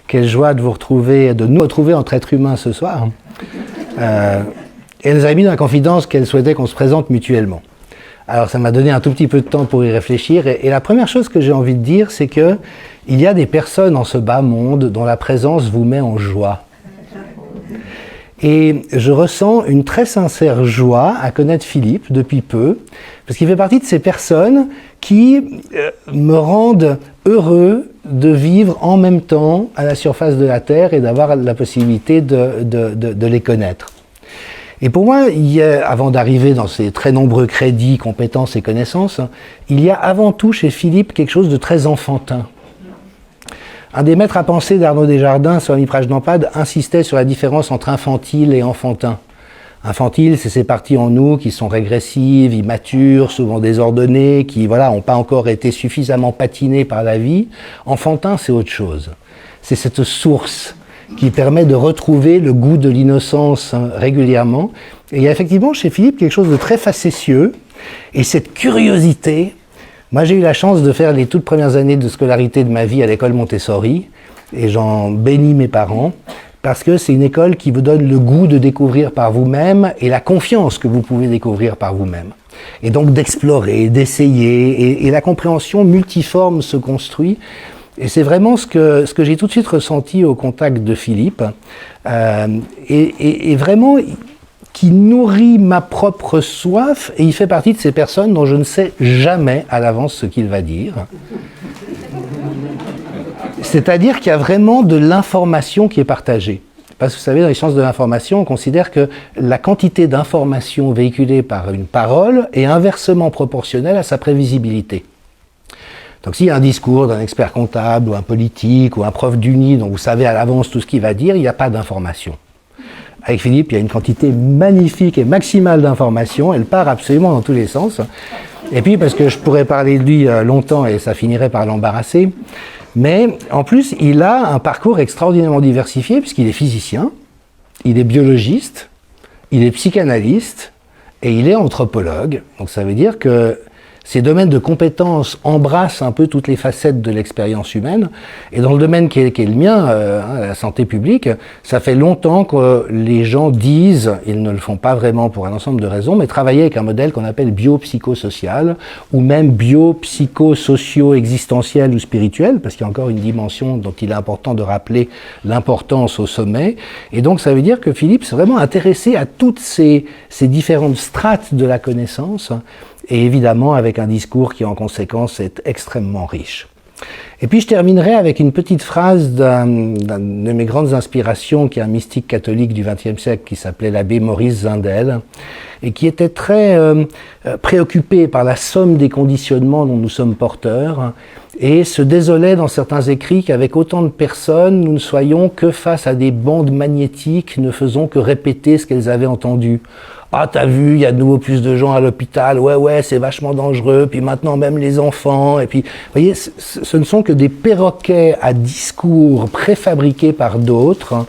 Quelle joie de vous retrouver, de nous retrouver entre êtres humains ce soir. Et elle nous a mis dans la confidence qu'elle souhaitait qu'on se présente mutuellement. Alors ça m'a donné un tout petit peu de temps pour y réfléchir. Et la première chose que j'ai envie de dire, c'est que il y a des personnes en ce bas monde dont la présence vous met en joie. Et je ressens une très sincère joie à connaître Philippe depuis peu, parce qu'il fait partie de ces personnes qui me rendent heureux de vivre en même temps à la surface de la Terre et d'avoir la possibilité de les connaître. Et pour moi, avant d'arriver dans ces très nombreux crédits, compétences et connaissances, il y a avant tout chez Philippe quelque chose de très enfantin. Un des maîtres à penser d'Arnaud Desjardins, Swami Prajnapada, insistait sur la différence entre infantile et enfantin. Infantile, c'est ces parties en nous qui sont régressives, immatures, souvent désordonnées, qui n'ont pas encore été suffisamment patinées par la vie. Enfantin, c'est autre chose. C'est cette source qui permet de retrouver le goût de l'innocence régulièrement. Et il y a effectivement chez Philippe quelque chose de très facétieux, et cette curiosité. Moi, j'ai eu la chance de faire les toutes premières années de scolarité de ma vie à l'école Montessori, et j'en bénis mes parents, parce que c'est une école qui vous donne le goût de découvrir par vous-même et la confiance que vous pouvez découvrir par vous-même. Et donc d'explorer, d'essayer, et la compréhension multiforme se construit. Et c'est vraiment ce que j'ai tout de suite ressenti au contact de Philippe, et vraiment qui nourrit ma propre soif, et il fait partie de ces personnes dont je ne sais jamais à l'avance ce qu'il va dire. C'est-à-dire qu'il y a vraiment de l'information qui est partagée. Parce que vous savez, dans les sciences de l'information, on considère que la quantité d'informations véhiculées par une parole est inversement proportionnelle à sa prévisibilité. Donc s'il y a un discours d'un expert comptable, ou un politique, ou un prof d'uni, dont vous savez à l'avance tout ce qu'il va dire, il n'y a pas d'information. Avec Philippe, il y a une quantité magnifique et maximale d'informations, elle part absolument dans tous les sens. Et puis, parce que je pourrais parler de lui longtemps et ça finirait par l'embarrasser, mais en plus, il a un parcours extraordinairement diversifié, puisqu'il est physicien, il est biologiste, il est psychanalyste et il est anthropologue. Donc ça veut dire que ces domaines de compétences embrassent un peu toutes les facettes de l'expérience humaine. Et dans le domaine qui est le mien, la santé publique, ça fait longtemps que les gens disent, ils ne le font pas vraiment pour un ensemble de raisons, mais travailler avec un modèle qu'on appelle biopsychosocial, ou même biopsychosocio-existentiel ou spirituel, parce qu'il y a encore une dimension dont il est important de rappeler l'importance au sommet. Et donc ça veut dire que Philippe s'est vraiment intéressé à toutes ces différentes strates de la connaissance, et évidemment avec un discours qui en conséquence est extrêmement riche. Et puis je terminerai avec une petite phrase d'un de mes grandes inspirations, qui est un mystique catholique du XXe siècle qui s'appelait l'abbé Maurice Zindel, et qui était très préoccupé par la somme des conditionnements dont nous sommes porteurs, et se désolait dans certains écrits qu'avec autant de personnes, nous ne soyons que face à des bandes magnétiques, ne faisons que répéter ce qu'elles avaient entendu. Ah, t'as vu, il y a de nouveau plus de gens à l'hôpital, ouais, c'est vachement dangereux, puis maintenant même les enfants, et puis, vous voyez, ce ne sont que des perroquets à discours préfabriqués par d'autres,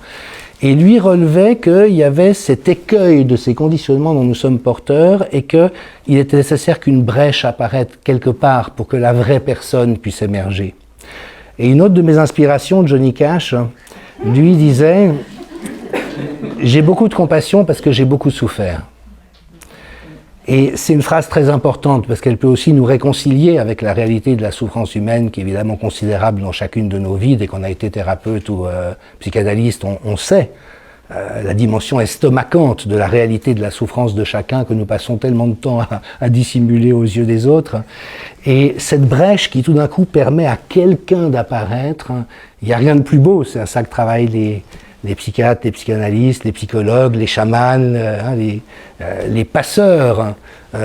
et lui relevait qu'il y avait cet écueil de ces conditionnements dont nous sommes porteurs, et qu'il était nécessaire qu'une brèche apparaisse quelque part pour que la vraie personne puisse émerger. Et une autre de mes inspirations, Johnny Cash, lui disait: j'ai beaucoup de compassion parce que j'ai beaucoup souffert. Et c'est une phrase très importante parce qu'elle peut aussi nous réconcilier avec la réalité de la souffrance humaine qui est évidemment considérable dans chacune de nos vies. Dès qu'on a été thérapeute ou psychanalyste, on sait la dimension estomacante de la réalité de la souffrance de chacun que nous passons tellement de temps à dissimuler aux yeux des autres. Et cette brèche qui tout d'un coup permet à quelqu'un d'apparaître, il n'y a rien de plus beau, c'est à ça que travaillent les psychiatres, les psychanalystes, les psychologues, les chamans, les passeurs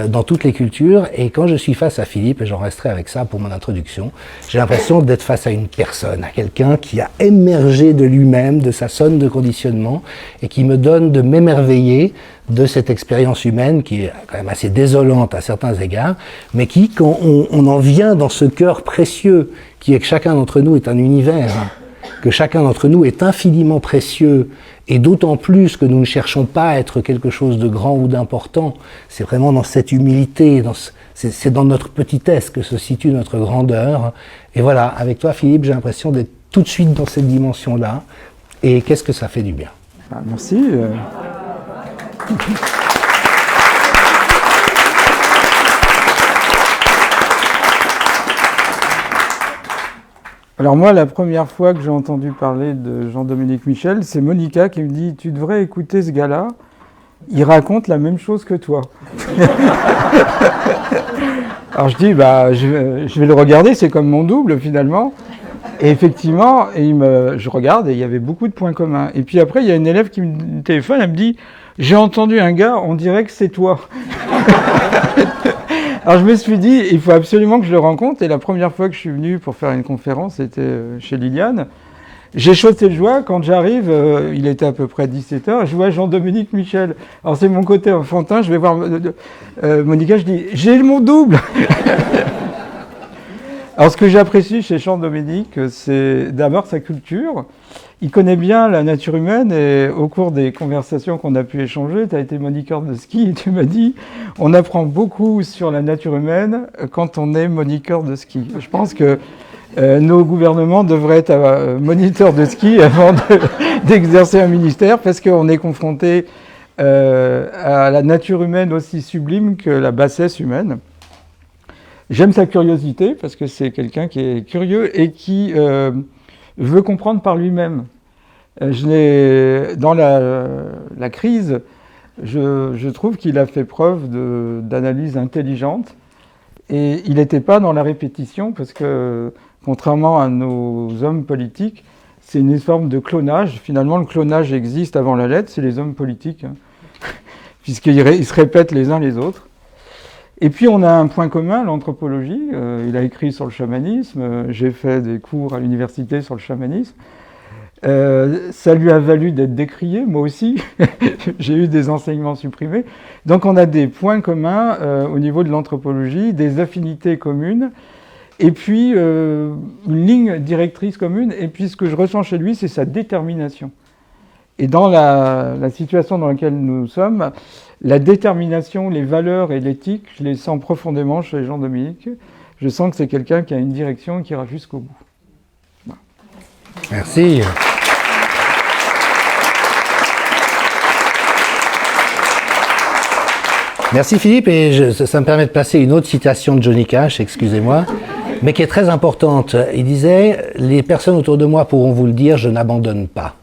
dans toutes les cultures. Et quand je suis face à Philippe, et j'en resterai avec ça pour mon introduction, j'ai l'impression d'être face à une personne, à quelqu'un qui a émergé de lui-même, de sa zone de conditionnement, et qui me donne de m'émerveiller de cette expérience humaine qui est quand même assez désolante à certains égards, mais qui, quand on en vient dans ce cœur précieux, qui est que chacun d'entre nous est un univers, que chacun d'entre nous est infiniment précieux, et d'autant plus que nous ne cherchons pas à être quelque chose de grand ou d'important. C'est vraiment dans cette humilité, c'est dans notre petitesse que se situe notre grandeur. Et voilà, avec toi Philippe, j'ai l'impression d'être tout de suite dans cette dimension-là, et qu'est-ce que ça fait du bien. Merci. Alors moi, la première fois que j'ai entendu parler de Jean-Dominique Michel, c'est Monica qui me dit « Tu devrais écouter ce gars-là, il raconte la même chose que toi. » Alors je dis « je vais le regarder, c'est comme mon double finalement. » Et effectivement, je regarde et il y avait beaucoup de points communs. Et puis après, il y a une élève qui me téléphone, elle me dit « J'ai entendu un gars, on dirait que c'est toi. » Alors je me suis dit, il faut absolument que je le rencontre. Et la première fois que je suis venu pour faire une conférence, c'était chez Liliane. J'ai sauté de joie. Quand j'arrive, il était à peu près 17h, je vois Jean-Dominique Michel. Alors c'est mon côté enfantin, je vais voir Monica, je dis, j'ai mon double. Alors ce que j'apprécie chez Jean-Dominique, c'est d'abord sa culture. Il connaît bien la nature humaine et au cours des conversations qu'on a pu échanger, tu as été moniteur de ski et tu m'as dit on apprend beaucoup sur la nature humaine quand on est moniteur de ski. Je pense que nos gouvernements devraient être moniteurs de ski avant d'exercer un ministère parce qu'on est confronté à la nature humaine aussi sublime que la bassesse humaine. J'aime sa curiosité parce que c'est quelqu'un qui est curieux et qui veut comprendre par lui-même. Dans la crise, je trouve qu'il a fait preuve d'analyse intelligente et il n'était pas dans la répétition parce que, contrairement à nos hommes politiques, c'est une forme de clonage. Finalement, le clonage existe avant la lettre, c'est les hommes politiques, hein, puisqu'ils se répètent les uns les autres. Et puis on a un point commun, l'anthropologie. Il a écrit sur le chamanisme, j'ai fait des cours à l'université sur le chamanisme. Ça lui a valu d'être décrié, moi aussi. J'ai eu des enseignements supprimés. Donc on a des points communs au niveau de l'anthropologie, des affinités communes, et puis une ligne directrice commune. Et puis ce que je ressens chez lui, c'est sa détermination. Et dans la situation dans laquelle nous sommes, la détermination, les valeurs et l'éthique, je les sens profondément chez Jean-Dominique. Je sens que c'est quelqu'un qui a une direction et qui ira jusqu'au bout. Voilà. Merci. Merci Philippe, et ça me permet de placer une autre citation de Johnny Cash, excusez-moi, mais qui est très importante. Il disait « Les personnes autour de moi pourront vous le dire, je n'abandonne pas.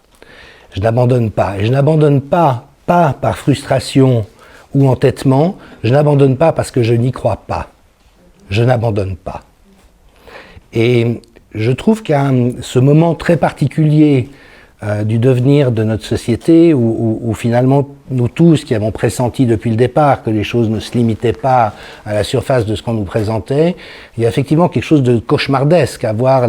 Je n'abandonne pas. Et je n'abandonne pas par frustration ou entêtement, je n'abandonne pas parce que je n'y crois pas. Je n'abandonne pas. » Et je trouve qu'à ce moment très particulier du devenir de notre société, où finalement nous tous qui avons pressenti depuis le départ que les choses ne se limitaient pas à la surface de ce qu'on nous présentait, il y a effectivement quelque chose de cauchemardesque à voir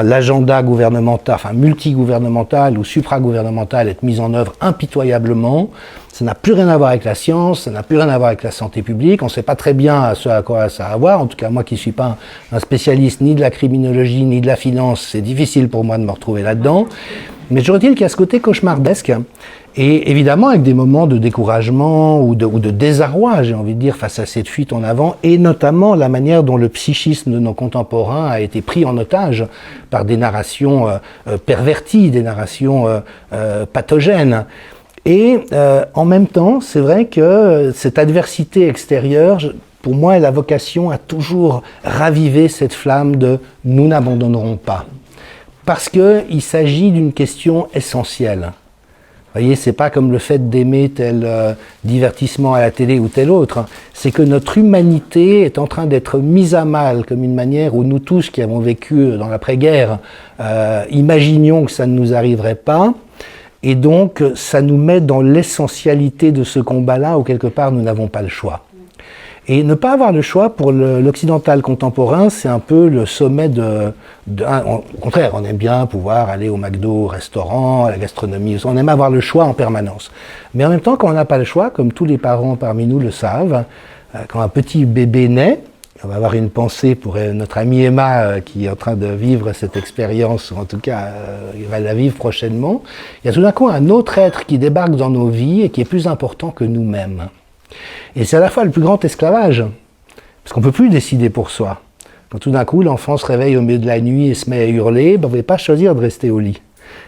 l'agenda gouvernemental, enfin multigouvernemental ou supragouvernemental être mis en œuvre impitoyablement. Ça n'a plus rien à voir avec la science, ça n'a plus rien à voir avec la santé publique, on ne sait pas très bien ce à quoi ça a à voir, en tout cas moi qui ne suis pas un spécialiste ni de la criminologie ni de la finance, c'est difficile pour moi de me retrouver là-dedans. Mais je retiens qu'il y a ce côté cauchemardesque, et évidemment avec des moments de découragement ou de désarroi, j'ai envie de dire, face à cette fuite en avant, et notamment la manière dont le psychisme de nos contemporains a été pris en otage par des narrations perverties, des narrations pathogènes. Et en même temps, c'est vrai que cette adversité extérieure, pour moi, elle a vocation à toujours raviver cette flamme de « nous n'abandonnerons pas ». Parce qu'il s'agit d'une question essentielle. Vous voyez, c'est pas comme le fait d'aimer tel divertissement à la télé ou tel autre. C'est que notre humanité est en train d'être mise à mal comme une manière où nous tous qui avons vécu dans l'après-guerre imaginions que ça ne nous arriverait pas. Et donc, ça nous met dans l'essentialité de ce combat-là où quelque part nous n'avons pas le choix. Et ne pas avoir le choix pour l'occidental contemporain, c'est un peu le sommet au contraire, on aime bien pouvoir aller au McDo, au restaurant, à la gastronomie, on aime avoir le choix en permanence. Mais en même temps, quand on n'a pas le choix, comme tous les parents parmi nous le savent, quand un petit bébé naît, on va avoir une pensée pour notre amie Emma qui est en train de vivre cette expérience, ou en tout cas, il va la vivre prochainement. Il y a tout d'un coup un autre être qui débarque dans nos vies et qui est plus important que nous-mêmes. Et c'est à la fois le plus grand esclavage, parce qu'on ne peut plus décider pour soi. Quand tout d'un coup, l'enfant se réveille au milieu de la nuit et se met à hurler, ben, vous ne pouvez pas choisir de rester au lit.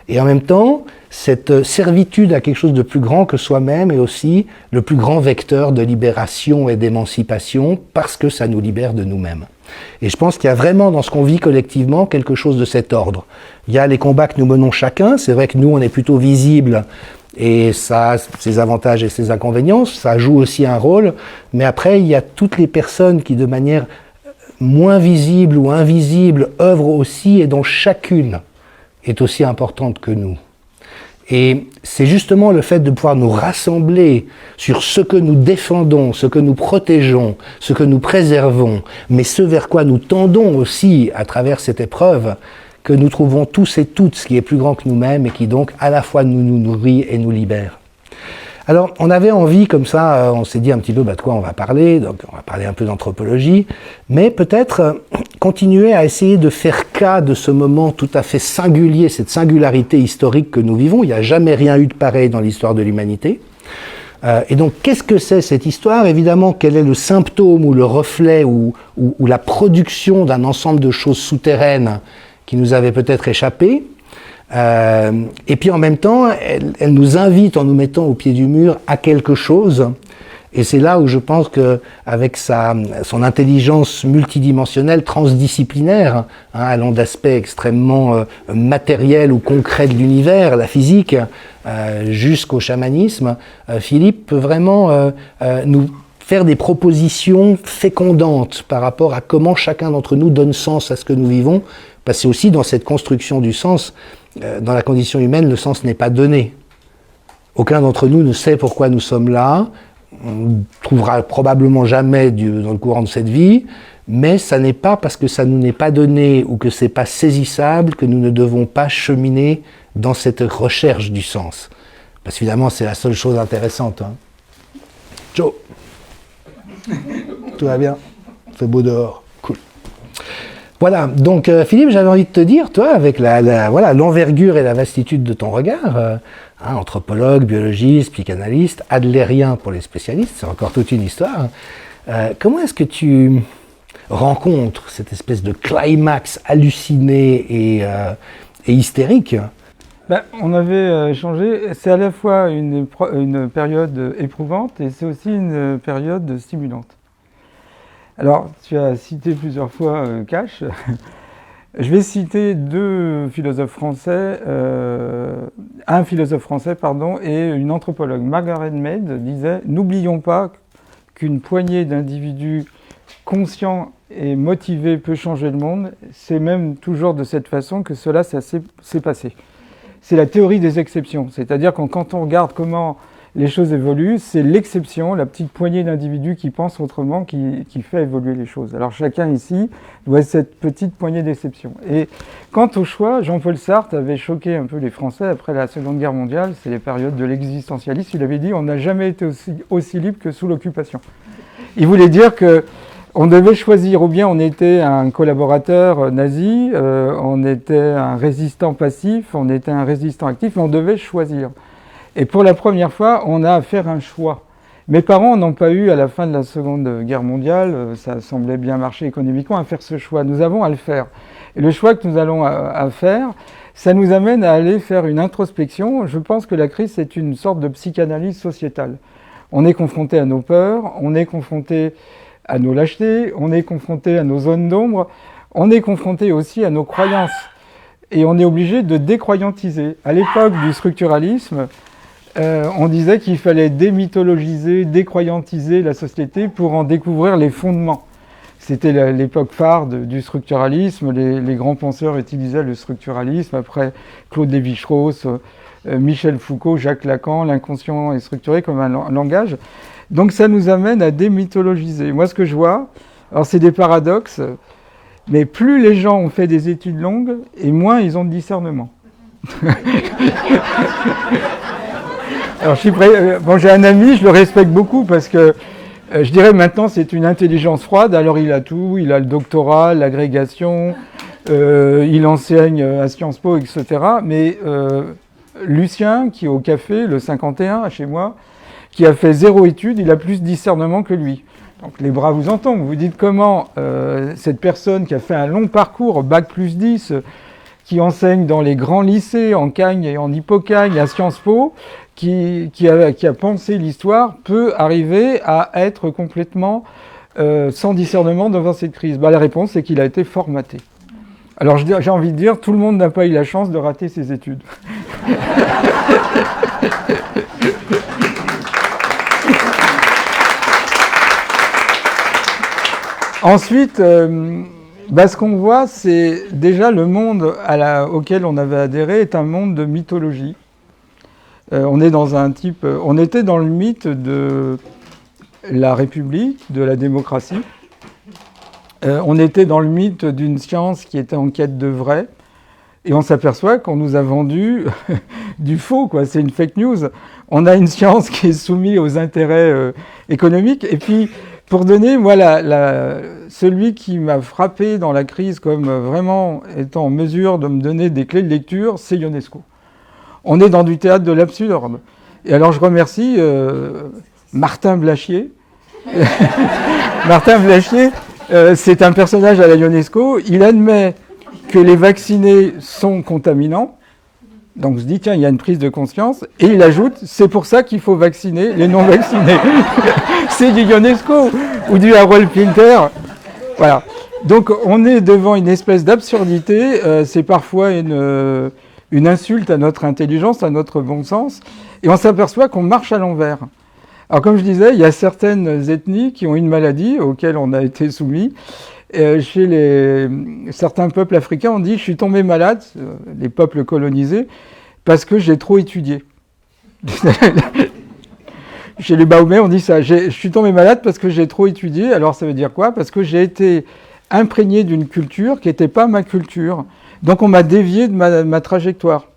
Et en même temps, cette servitude à quelque chose de plus grand que soi-même est aussi le plus grand vecteur de libération et d'émancipation parce que ça nous libère de nous-mêmes. Et je pense qu'il y a vraiment dans ce qu'on vit collectivement quelque chose de cet ordre. Il y a les combats que nous menons chacun, c'est vrai que nous on est plutôt visibles et ça a ses avantages et ses inconvénients, ça joue aussi un rôle, mais après il y a toutes les personnes qui de manière moins visible ou invisible œuvrent aussi et dont chacune est aussi importante que nous. Et c'est justement le fait de pouvoir nous rassembler sur ce que nous défendons, ce que nous protégeons, ce que nous préservons, mais ce vers quoi nous tendons aussi à travers cette épreuve, que nous trouvons tous et toutes ce qui est plus grand que nous-mêmes et qui donc à la fois nous nourrit et nous libère. Alors, on avait envie, comme ça, on s'est dit un petit peu de quoi on va parler, donc on va parler un peu d'anthropologie, mais peut-être continuer à essayer de faire cas de ce moment tout à fait singulier, cette singularité historique que nous vivons. Il n'y a jamais rien eu de pareil dans l'histoire de l'humanité. Et donc, qu'est-ce que c'est cette histoire? Évidemment, quel est le symptôme ou le reflet ou la production d'un ensemble de choses souterraines qui nous avaient peut-être échappé? Et puis en même temps, elle nous invite en nous mettant au pied du mur à quelque chose. Et c'est là où je pense que, avec son intelligence multidimensionnelle, transdisciplinaire, allant d'aspects extrêmement matériels ou concrets de l'univers, la physique, jusqu'au chamanisme, Philippe peut vraiment nous faire des propositions fécondantes par rapport à comment chacun d'entre nous donne sens à ce que nous vivons. Parce que c'est aussi dans cette construction du sens, dans la condition humaine, le sens n'est pas donné. Aucun d'entre nous ne sait pourquoi nous sommes là. On ne trouvera probablement jamais dans le courant de cette vie, mais ça n'est pas parce que ça nous n'est pas donné ou que c'est pas saisissable que nous ne devons pas cheminer dans cette recherche du sens. Parce qu'évidemment, c'est la seule chose intéressante. Hein. Joe, tout va bien? Il fait beau dehors. Cool. Voilà, donc Philippe, j'avais envie de te dire, toi, avec voilà, l'envergure et la vastitude de ton regard, anthropologue, biologiste, psychanalyste, adlérien pour les spécialistes, c'est encore toute une histoire, comment est-ce que tu rencontres cette espèce de climax halluciné et hystérique? On avait échangé, c'est à la fois une période éprouvante et c'est aussi une période stimulante. Alors, tu as cité plusieurs fois Cash. Je vais citer deux philosophes français, un philosophe français, et une anthropologue. Margaret Mead disait « N'oublions pas qu'une poignée d'individus conscients et motivés peut changer le monde. C'est même toujours de cette façon que ça s'est passé. » C'est la théorie des exceptions. C'est-à-dire que quand on regarde comment les choses évoluent, c'est l'exception, la petite poignée d'individus qui pensent autrement, qui fait évoluer les choses. Alors chacun ici doit être cette petite poignée d'exceptions. Et quant au choix, Jean-Paul Sartre avait choqué un peu les Français après la Seconde Guerre mondiale, c'est les périodes de l'existentialisme, il avait dit « on n'a jamais été aussi libre que sous l'occupation ». Il voulait dire que on devait choisir, ou bien on était un collaborateur nazi, on était un résistant passif, on était un résistant actif, mais on devait choisir. Et pour la première fois, on a à faire un choix. Mes parents n'ont pas eu, à la fin de la Seconde Guerre mondiale, ça semblait bien marcher économiquement, à faire ce choix. Nous avons à le faire. Et le choix que nous allons à faire, ça nous amène à aller faire une introspection. Je pense que la crise, c'est une sorte de psychanalyse sociétale. On est confronté à nos peurs, on est confronté à nos lâchetés, on est confronté à nos zones d'ombre, on est confronté aussi à nos croyances. Et on est obligé de décroyantiser. À l'époque du structuralisme, on disait qu'il fallait démythologiser, décroyantiser la société pour en découvrir les fondements. C'était l'époque phare du structuralisme, les grands penseurs utilisaient le structuralisme, après Claude Lévi-Strauss, Michel Foucault, Jacques Lacan, l'inconscient est structuré comme un langage. Donc ça nous amène à démythologiser. Moi ce que je vois, alors c'est des paradoxes, mais plus les gens ont fait des études longues, et moins ils ont de discernement. Alors, j'ai un ami, je le respecte beaucoup parce que je dirais maintenant c'est une intelligence froide. Alors il a tout, il a le doctorat, l'agrégation, il enseigne à Sciences Po, etc. Mais Lucien, qui est au café, le 51 chez moi, qui a fait 0 études, il a plus de discernement que lui. Donc les bras vous en tombent. Vous dites comment cette personne qui a fait un long parcours, Bac+10, qui enseigne dans les grands lycées, en Cagne et en Hippocagne, à Sciences Po, qui a pensé l'histoire, peut arriver à être complètement sans discernement devant cette crise. La réponse, c'est qu'il a été formaté. Alors j'ai envie de dire, tout le monde n'a pas eu la chance de rater ses études. Ensuite, ce qu'on voit, c'est déjà le monde auquel on avait adhéré est un monde de mythologie. On était dans le mythe de la République, de la démocratie. On était dans le mythe d'une science qui était en quête de vrai. Et on s'aperçoit qu'on nous a vendu du faux, quoi. C'est une fake news. On a une science qui est soumise aux intérêts économiques. Et puis, pour donner, moi, celui qui m'a frappé dans la crise comme vraiment étant en mesure de me donner des clés de lecture, c'est Ionesco. On est dans du théâtre de l'absurde. Et alors, je remercie Martin Blachier. Martin Blachier, c'est un personnage à la Ionesco. Il admet que les vaccinés sont contaminants. Donc, on se dit, tiens, il y a une prise de conscience. Et il ajoute, c'est pour ça qu'il faut vacciner les non-vaccinés. C'est du Ionesco ou du Harold Pinter. Voilà. Donc, on est devant une espèce d'absurdité. C'est parfois une insulte à notre intelligence, à notre bon sens. Et on s'aperçoit qu'on marche à l'envers. Alors, comme je disais, il y a certaines ethnies qui ont une maladie auxquelles on a été soumis. Chez certains peuples africains, on dit « je suis tombé malade », les peuples colonisés, parce que j'ai trop étudié. Chez les Baoumés, on dit ça « je suis tombé malade parce que j'ai trop étudié ». Alors ça veut dire quoi? Parce que j'ai été imprégné d'une culture qui n'était pas ma culture. Donc on m'a dévié de ma trajectoire.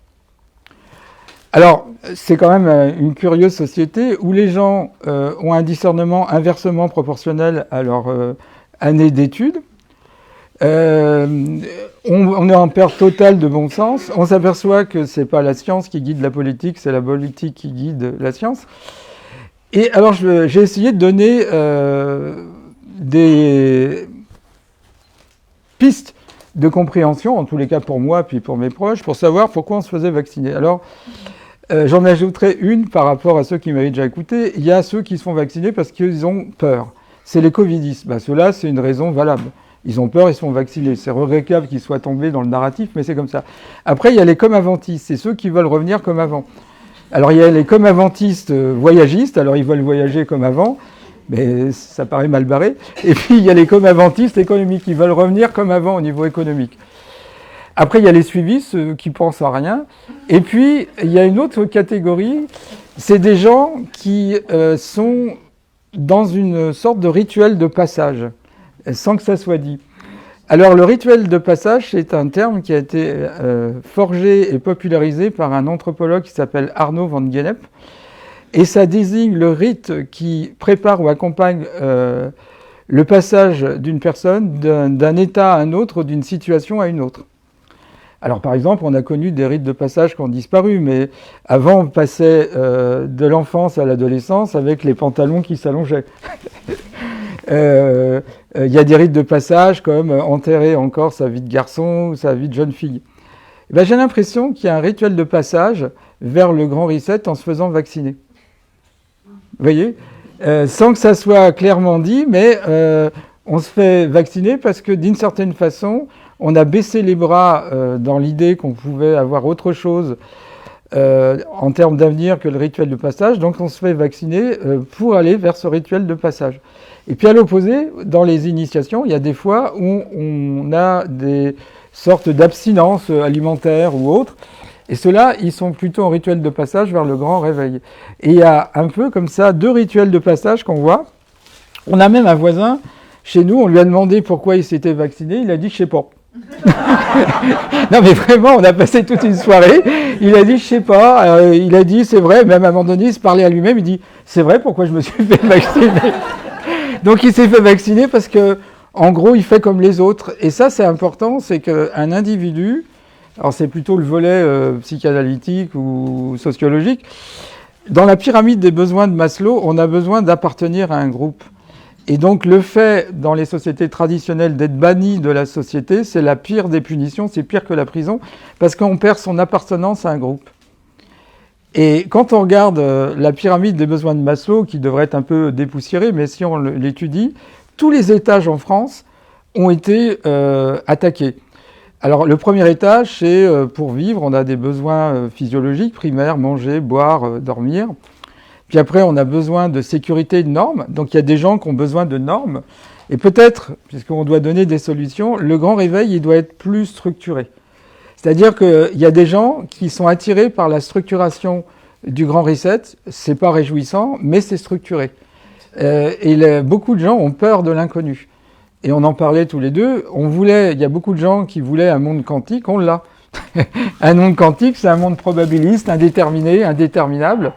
Alors, c'est quand même une curieuse société où les gens ont un discernement inversement proportionnel à leur année d'études. On est en perte totale de bon sens. On s'aperçoit que ce n'est pas la science qui guide la politique, c'est la politique qui guide la science. Et alors, j'ai essayé de donner des pistes de compréhension, en tous les cas pour moi, puis pour mes proches, pour savoir pourquoi on se faisait vacciner. Alors, j'en ajouterai une par rapport à ceux qui m'avaient déjà écouté. Il y a ceux qui se font vacciner parce qu'ils ont peur. C'est les covidistes. Ceux-là, c'est une raison valable. Ils ont peur, ils se font vacciner. C'est regrettable qu'ils soient tombés dans le narratif, mais c'est comme ça. Après, il y a les comme-avantistes. C'est ceux qui veulent revenir comme avant. Alors, il y a les comme-avantistes voyagistes. Alors, ils veulent voyager comme avant, mais ça paraît mal barré. Et puis, il y a les comme-avantistes économiques. Ils veulent revenir comme avant au niveau économique. Après, il y a les suivis, ceux qui pensent à rien. Et puis, il y a une autre catégorie. C'est des gens qui sont dans une sorte de rituel de passage, sans que ça soit dit. Alors, le rituel de passage, c'est un terme qui a été forgé et popularisé par un anthropologue qui s'appelle Arnaud van Gennep. Et ça désigne le rite qui prépare ou accompagne le passage d'une personne d'un état à un autre, d'une situation à une autre. Alors, par exemple, on a connu des rites de passage qui ont disparu, mais avant, on passait de l'enfance à l'adolescence avec les pantalons qui s'allongeaient. Il y a des rites de passage comme enterrer encore sa vie de garçon ou sa vie de jeune fille. J'ai l'impression qu'il y a un rituel de passage vers le grand reset en se faisant vacciner. Vous voyez, sans que ça soit clairement dit, mais on se fait vacciner parce que d'une certaine façon, on a baissé les bras dans l'idée qu'on pouvait avoir autre chose en termes d'avenir que le rituel de passage. Donc on se fait vacciner pour aller vers ce rituel de passage. Et puis à l'opposé, dans les initiations, il y a des fois où on a des sortes d'abstinence alimentaire ou autre. Et ceux-là, ils sont plutôt en rituel de passage vers le grand réveil. Et il y a un peu comme ça 2 rituels de passage qu'on voit. On a même un voisin, chez nous, on lui a demandé pourquoi il s'était vacciné. Il a dit « je sais pas ». Non mais vraiment, on a passé toute une soirée. Il a dit « je sais pas ». Il a dit « c'est vrai ». Même à un moment donné, il se parlait à lui-même. Il dit « c'est vrai, pourquoi je me suis fait vacciner ?» Donc il s'est fait vacciner parce que, en gros, il fait comme les autres. Et ça, c'est important, c'est qu'un individu, alors c'est plutôt le volet psychanalytique ou sociologique, dans la pyramide des besoins de Maslow, on a besoin d'appartenir à un groupe. Et donc le fait, dans les sociétés traditionnelles, d'être banni de la société, c'est la pire des punitions, c'est pire que la prison, parce qu'on perd son appartenance à un groupe. Et quand on regarde la pyramide des besoins de Maslow, qui devrait être un peu dépoussiérée, mais si on l'étudie, tous les étages en France ont été attaqués. Alors le premier étage, c'est pour vivre, on a des besoins physiologiques, primaires, manger, boire, dormir. Puis après, on a besoin de sécurité et de normes. Donc il y a des gens qui ont besoin de normes. Et peut-être, puisqu'on doit donner des solutions, le grand réveil, il doit être plus structuré. C'est-à-dire qu'il y a des gens qui sont attirés par la structuration du grand reset. C'est pas réjouissant, mais c'est structuré. Beaucoup de gens ont peur de l'inconnu. Et on en parlait tous les deux. Il y a beaucoup de gens qui voulaient un monde quantique, on l'a. Un monde quantique, c'est un monde probabiliste, indéterminé, indéterminable.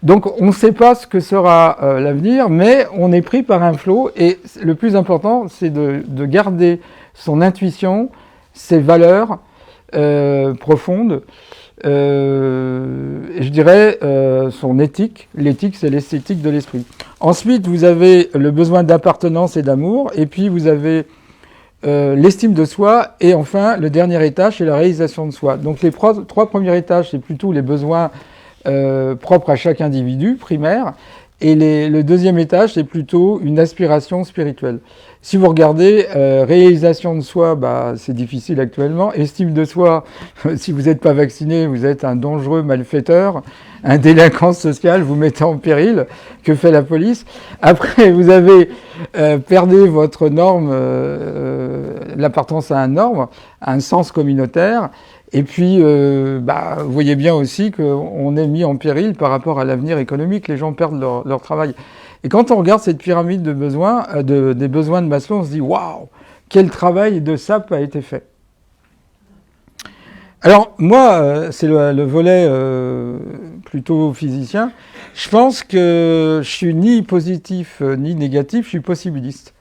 Donc on ne sait pas ce que sera l'avenir, mais on est pris par un flot. Et le plus important, c'est de garder son intuition, ses valeurs profondes, je dirais son éthique. L'éthique, c'est l'esthétique de l'esprit. Ensuite, vous avez le besoin d'appartenance et d'amour, et puis vous avez l'estime de soi, et enfin, le dernier étage, c'est la réalisation de soi. Donc les trois premiers étages, c'est plutôt les besoins propres à chaque individu, primaire, et le deuxième étage, c'est plutôt une aspiration spirituelle. Si vous regardez, réalisation de soi, c'est difficile actuellement. Estime de soi, si vous n'êtes pas vacciné, vous êtes un dangereux malfaiteur, un délinquant social, vous mettez en péril. Que fait la police? Après, vous avez perdez votre norme, l'appartenance à une norme, à un sens communautaire. Et puis, vous voyez bien aussi qu'on est mis en péril par rapport à l'avenir économique. Les gens perdent leur travail. Et quand on regarde cette pyramide de besoins, des besoins de Maslow, on se dit « Waouh, quel travail de sape a été fait !» Alors, moi, c'est le volet plutôt physicien. Je pense que je suis ni positif ni négatif, je suis possibiliste.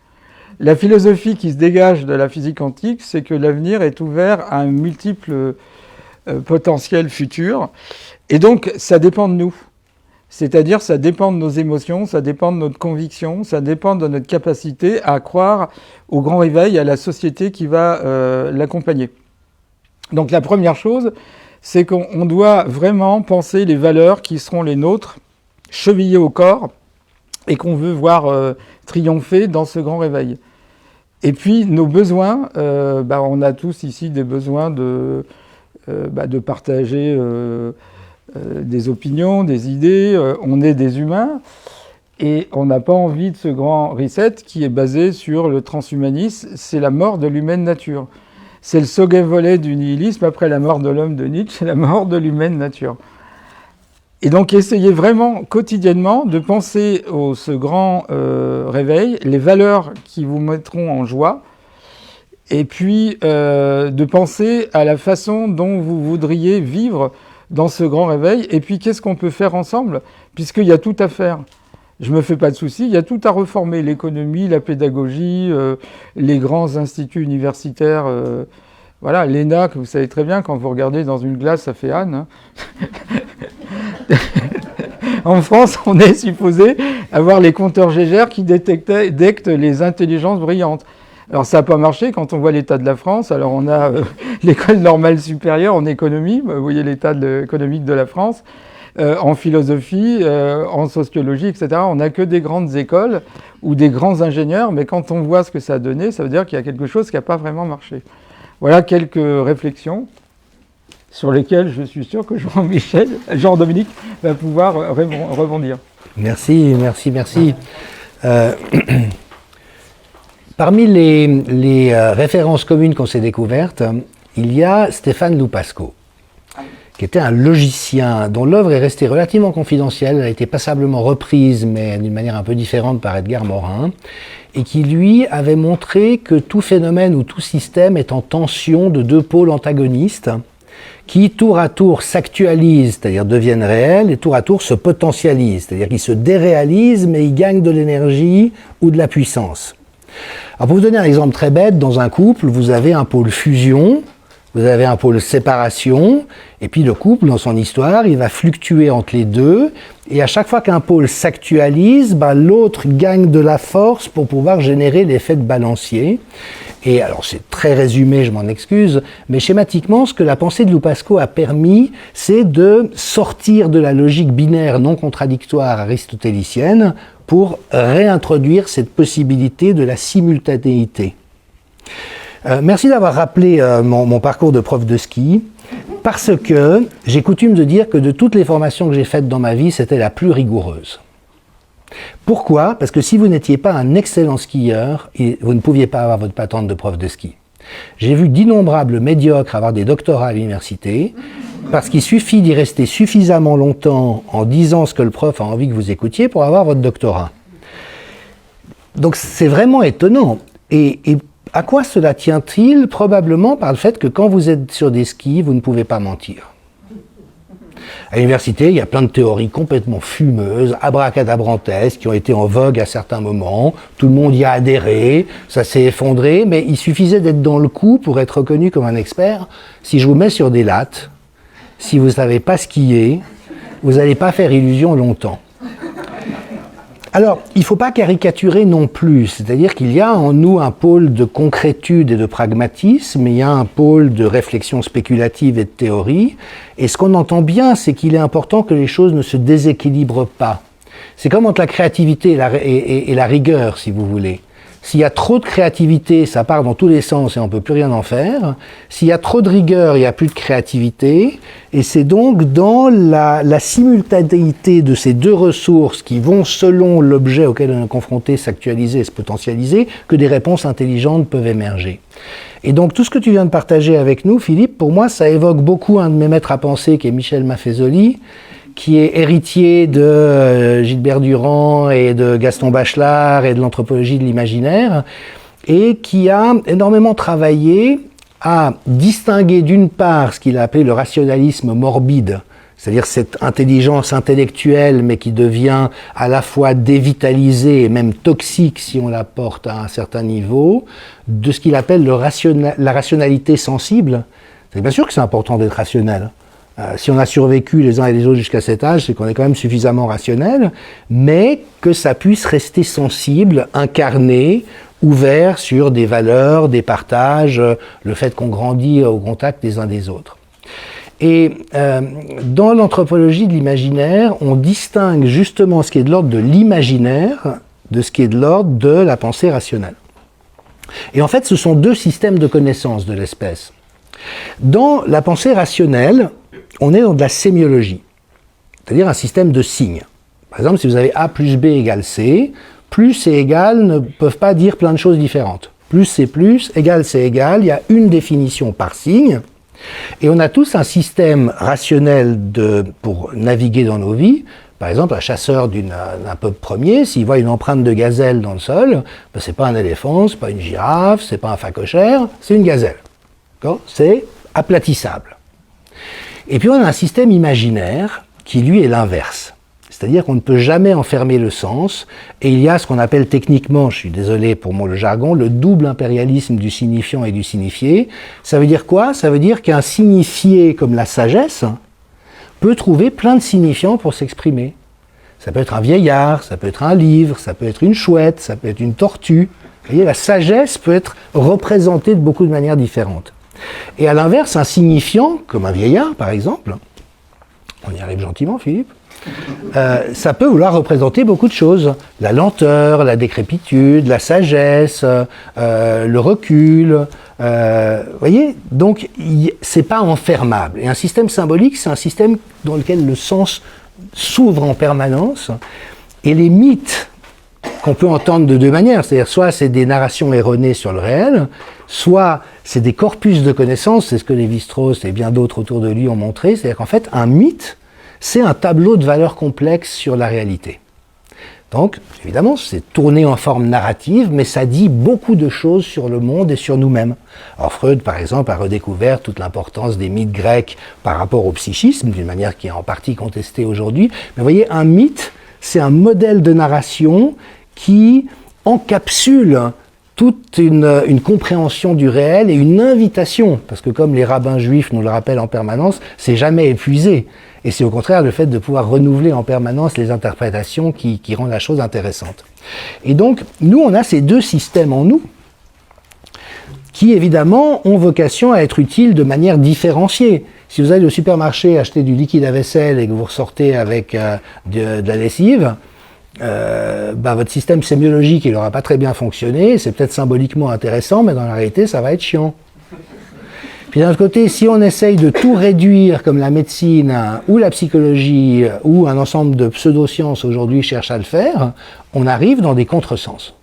La philosophie qui se dégage de la physique quantique, c'est que l'avenir est ouvert à un multiple potentiel futur. Et donc, ça dépend de nous. C'est-à-dire, ça dépend de nos émotions, ça dépend de notre conviction, ça dépend de notre capacité à croire au grand réveil, à la société qui va l'accompagner. Donc, la première chose, c'est qu'on doit vraiment penser les valeurs qui seront les nôtres, chevillées au corps, et qu'on veut voir triompher dans ce grand réveil. Et puis, nos besoins, on a tous ici des besoins de partager des opinions, des idées, on est des humains, et on n'a pas envie de ce grand reset qui est basé sur le transhumanisme, c'est la mort de l'humaine nature. C'est le second volet du nihilisme, après la mort de l'homme de Nietzsche, c'est la mort de l'humaine nature. Et donc essayez vraiment quotidiennement de penser ce grand réveil, les valeurs qui vous mettront en joie, et puis de penser à la façon dont vous voudriez vivre dans ce grand réveil, et puis qu'est-ce qu'on peut faire ensemble, puisqu'il y a tout à faire. Je ne me fais pas de soucis, il y a tout à reformer, l'économie, la pédagogie, les grands instituts universitaires, voilà, l'ENA, que vous savez très bien, quand vous regardez dans une glace, ça fait Anne. Hein. En France, on est supposé avoir les compteurs Gégère qui détectent les intelligences brillantes. Alors ça n'a pas marché quand on voit l'état de la France. Alors on a l'école normale supérieure en économie, vous voyez l'état économique de la France, en philosophie, en sociologie, etc. On n'a que des grandes écoles ou des grands ingénieurs, mais quand on voit ce que ça a donné, ça veut dire qu'il y a quelque chose qui n'a pas vraiment marché. Voilà quelques réflexions sur lesquelles je suis sûr que Jean-Dominique va pouvoir rebondir. Merci. Parmi les références communes qu'on s'est découvertes, il y a Stéphane Loupasco, qui était un logicien dont l'œuvre est restée relativement confidentielle, elle a été passablement reprise, mais d'une manière un peu différente par Edgar Morin, et qui lui avait montré que tout phénomène ou tout système est en tension de deux pôles antagonistes, qui tour à tour s'actualisent, c'est-à-dire deviennent réels, et tour à tour se potentialisent, c'est-à-dire qu'ils se déréalisent, mais ils gagnent de l'énergie ou de la puissance. Alors pour vous donner un exemple très bête, dans un couple, vous avez un pôle fusion, vous avez un pôle séparation, et puis le couple, dans son histoire, il va fluctuer entre les deux, et à chaque fois qu'un pôle s'actualise, l'autre gagne de la force pour pouvoir générer l'effet de balancier. Et alors c'est très résumé, je m'en excuse, mais schématiquement, ce que la pensée de Lupasco a permis, c'est de sortir de la logique binaire non contradictoire aristotélicienne pour réintroduire cette possibilité de la simultanéité. Merci d'avoir rappelé mon parcours de prof de ski, parce que j'ai coutume de dire que de toutes les formations que j'ai faites dans ma vie, c'était la plus rigoureuse. Pourquoi ? Parce que si vous n'étiez pas un excellent skieur, vous ne pouviez pas avoir votre patente de prof de ski. J'ai vu d'innombrables médiocres avoir des doctorats à l'université, parce qu'il suffit d'y rester suffisamment longtemps en disant ce que le prof a envie que vous écoutiez pour avoir votre doctorat. Donc c'est vraiment étonnant. Et à quoi cela tient-il ? Probablement par le fait que quand vous êtes sur des skis, vous ne pouvez pas mentir. À l'université, il y a plein de théories complètement fumeuses, abracadabrantesques, qui ont été en vogue à certains moments. Tout le monde y a adhéré, ça s'est effondré, mais il suffisait d'être dans le coup pour être reconnu comme un expert. Si je vous mets sur des lattes, si vous ne savez pas skier, vous n'allez pas faire illusion longtemps. Alors, il ne faut pas caricaturer non plus, c'est-à-dire qu'il y a en nous un pôle de concrétude et de pragmatisme, il y a un pôle de réflexion spéculative et de théorie, et ce qu'on entend bien, c'est qu'il est important que les choses ne se déséquilibrent pas. C'est comme entre la créativité et la rigueur, si vous voulez. S'il y a trop de créativité, ça part dans tous les sens et on ne peut plus rien en faire. S'il y a trop de rigueur, il n'y a plus de créativité. Et c'est donc dans la simultanéité de ces deux ressources qui vont, selon l'objet auquel on est confronté, s'actualiser et se potentialiser, que des réponses intelligentes peuvent émerger. Et donc tout ce que tu viens de partager avec nous, Philippe, pour moi, ça évoque beaucoup un de mes maîtres à penser, qui est Michel Maffezoli, qui est héritier de Gilbert Durand et de Gaston Bachelard et de l'anthropologie de l'imaginaire, et qui a énormément travaillé à distinguer d'une part ce qu'il a appelé le rationalisme morbide, c'est-à-dire cette intelligence intellectuelle mais qui devient à la fois dévitalisée et même toxique si on la porte à un certain niveau, de ce qu'il appelle la rationalité sensible. C'est bien sûr que c'est important d'être rationnel. Si on a survécu les uns et les autres jusqu'à cet âge, c'est qu'on est quand même suffisamment rationnel, mais que ça puisse rester sensible, incarné, ouvert sur des valeurs, des partages, le fait qu'on grandit au contact des uns des autres. Et dans l'anthropologie de l'imaginaire, on distingue justement ce qui est de l'ordre de l'imaginaire de ce qui est de l'ordre de la pensée rationnelle. Et en fait, ce sont deux systèmes de connaissance de l'espèce. Dans la pensée rationnelle, on est dans de la sémiologie, c'est-à-dire un système de signes. Par exemple, si vous avez A plus B égale C, plus et égal ne peuvent pas dire plein de choses différentes. Plus c'est plus, égal c'est égal, il y a une définition par signe, et on a tous un système rationnel pour naviguer dans nos vies. Par exemple, un chasseur d'un peuple premier, s'il voit une empreinte de gazelle dans le sol, c'est pas un éléphant, c'est pas une girafe, c'est pas un phacochère, c'est une gazelle. C'est aplatissable. Et puis on a un système imaginaire qui lui est l'inverse. C'est-à-dire qu'on ne peut jamais enfermer le sens, et il y a ce qu'on appelle techniquement, je suis désolé pour le jargon, le double impérialisme du signifiant et du signifié. Ça veut dire quoi ? Ça veut dire qu'un signifié comme la sagesse peut trouver plein de signifiants pour s'exprimer. Ça peut être un vieillard, ça peut être un livre, ça peut être une chouette, ça peut être une tortue. Vous voyez, la sagesse peut être représentée de beaucoup de manières différentes. Et à l'inverse, un signifiant, comme un vieillard par exemple, on y arrive gentiment Philippe, ça peut vouloir représenter beaucoup de choses. La lenteur, la décrépitude, la sagesse, le recul. Voyez, donc c'est pas enfermable. Et un système symbolique, c'est un système dans lequel le sens s'ouvre en permanence. Et les mythes qu'on peut entendre de deux manières, c'est-à-dire soit c'est des narrations erronées sur le réel, soit c'est des corpus de connaissances, c'est ce que Lévi-Strauss et bien d'autres autour de lui ont montré, c'est-à-dire qu'en fait un mythe, c'est un tableau de valeurs complexes sur la réalité. Donc, évidemment, c'est tourné en forme narrative, mais ça dit beaucoup de choses sur le monde et sur nous-mêmes. Alors Freud, par exemple, a redécouvert toute l'importance des mythes grecs par rapport au psychisme, d'une manière qui est en partie contestée aujourd'hui. Mais vous voyez, un mythe, c'est un modèle de narration qui encapsule toute une compréhension du réel et une invitation, parce que comme les rabbins juifs nous le rappellent en permanence, c'est jamais épuisé. Et c'est au contraire le fait de pouvoir renouveler en permanence les interprétations qui rend la chose intéressante. Et donc, nous, on a ces deux systèmes en nous, qui évidemment ont vocation à être utiles de manière différenciée. Si vous allez au supermarché acheter du liquide à vaisselle et que vous ressortez avec de la lessive, votre système sémiologique il n'aura pas très bien fonctionné, c'est peut-être symboliquement intéressant, mais dans la réalité ça va être chiant. Puis d'un autre côté, si on essaye de tout réduire comme la médecine ou la psychologie ou un ensemble de pseudosciences aujourd'hui cherchent à le faire, on arrive dans des contresens.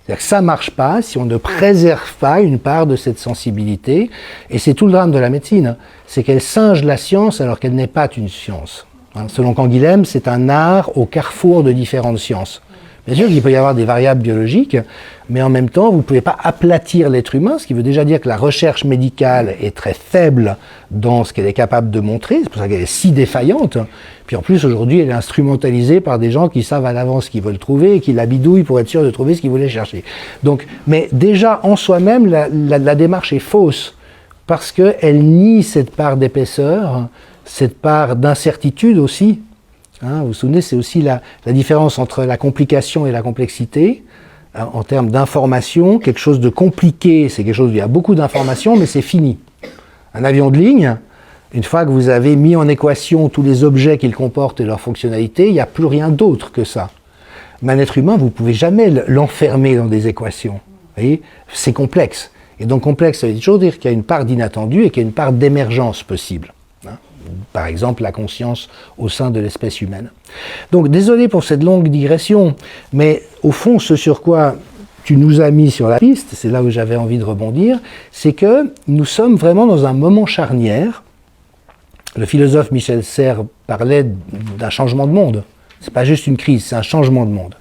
C'est-à-dire que ça ne marche pas si on ne préserve pas une part de cette sensibilité, et c'est tout le drame de la médecine, c'est qu'elle singe la science alors qu'elle n'est pas une science. Selon Canguilhem, c'est un art au carrefour de différentes sciences. Bien sûr qu'il peut y avoir des variables biologiques, mais en même temps, vous ne pouvez pas aplatir l'être humain, ce qui veut déjà dire que la recherche médicale est très faible dans ce qu'elle est capable de montrer, c'est pour ça qu'elle est si défaillante. Puis en plus, aujourd'hui, elle est instrumentalisée par des gens qui savent à l'avance ce qu'ils veulent trouver et qui la bidouillent pour être sûr de trouver ce qu'ils voulaient chercher. Donc, mais déjà, en soi-même, la démarche est fausse, parce qu'elle nie cette part d'épaisseur, cette part d'incertitude aussi. Vous vous souvenez, c'est aussi la différence entre la complication et la complexité. En termes d'information, quelque chose de compliqué, c'est quelque chose où il y a beaucoup d'informations, mais c'est fini. Un avion de ligne, une fois que vous avez mis en équation tous les objets qu'il comporte et leurs fonctionnalités, il n'y a plus rien d'autre que ça. Mais un être humain, vous ne pouvez jamais l'enfermer dans des équations. Vous voyez, c'est complexe. Et donc complexe, ça veut toujours dire qu'il y a une part d'inattendu et qu'il y a une part d'émergence possible. Par exemple, la conscience au sein de l'espèce humaine. Donc, désolé pour cette longue digression, mais au fond, ce sur quoi tu nous as mis sur la piste, c'est là où j'avais envie de rebondir, c'est que nous sommes vraiment dans un moment charnière. Le philosophe Michel Serres parlait d'un changement de monde. C'est pas juste une crise, c'est un changement de monde.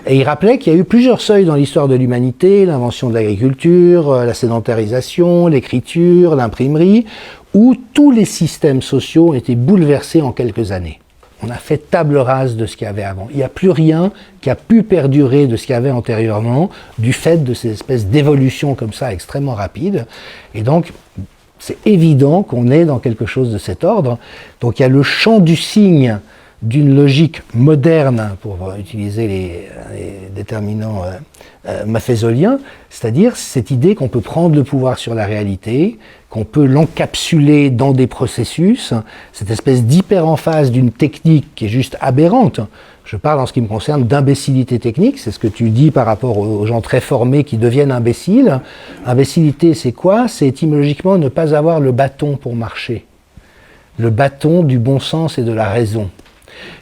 Et il rappelait qu'il y a eu plusieurs seuils dans l'histoire de l'humanité, l'invention de l'agriculture, la sédentarisation, l'écriture, l'imprimerie, où tous les systèmes sociaux ont été bouleversés en quelques années. On a fait table rase de ce qu'il y avait avant. Il n'y a plus rien qui a pu perdurer de ce qu'il y avait antérieurement, du fait de ces espèces d'évolutions comme ça extrêmement rapides. Et donc, c'est évident qu'on est dans quelque chose de cet ordre. Donc il y a le champ du signe d'une logique moderne, pour utiliser les déterminants maphésoliens, c'est-à-dire cette idée qu'on peut prendre le pouvoir sur la réalité, qu'on peut l'encapsuler dans des processus, cette espèce d'hyper-emphase d'une technique qui est juste aberrante. Je parle en ce qui me concerne d'imbécilité technique, c'est ce que tu dis par rapport aux gens très formés qui deviennent imbéciles. Imbécilité, c'est quoi? C'est étymologiquement ne pas avoir le bâton pour marcher. Le bâton du bon sens et de la raison.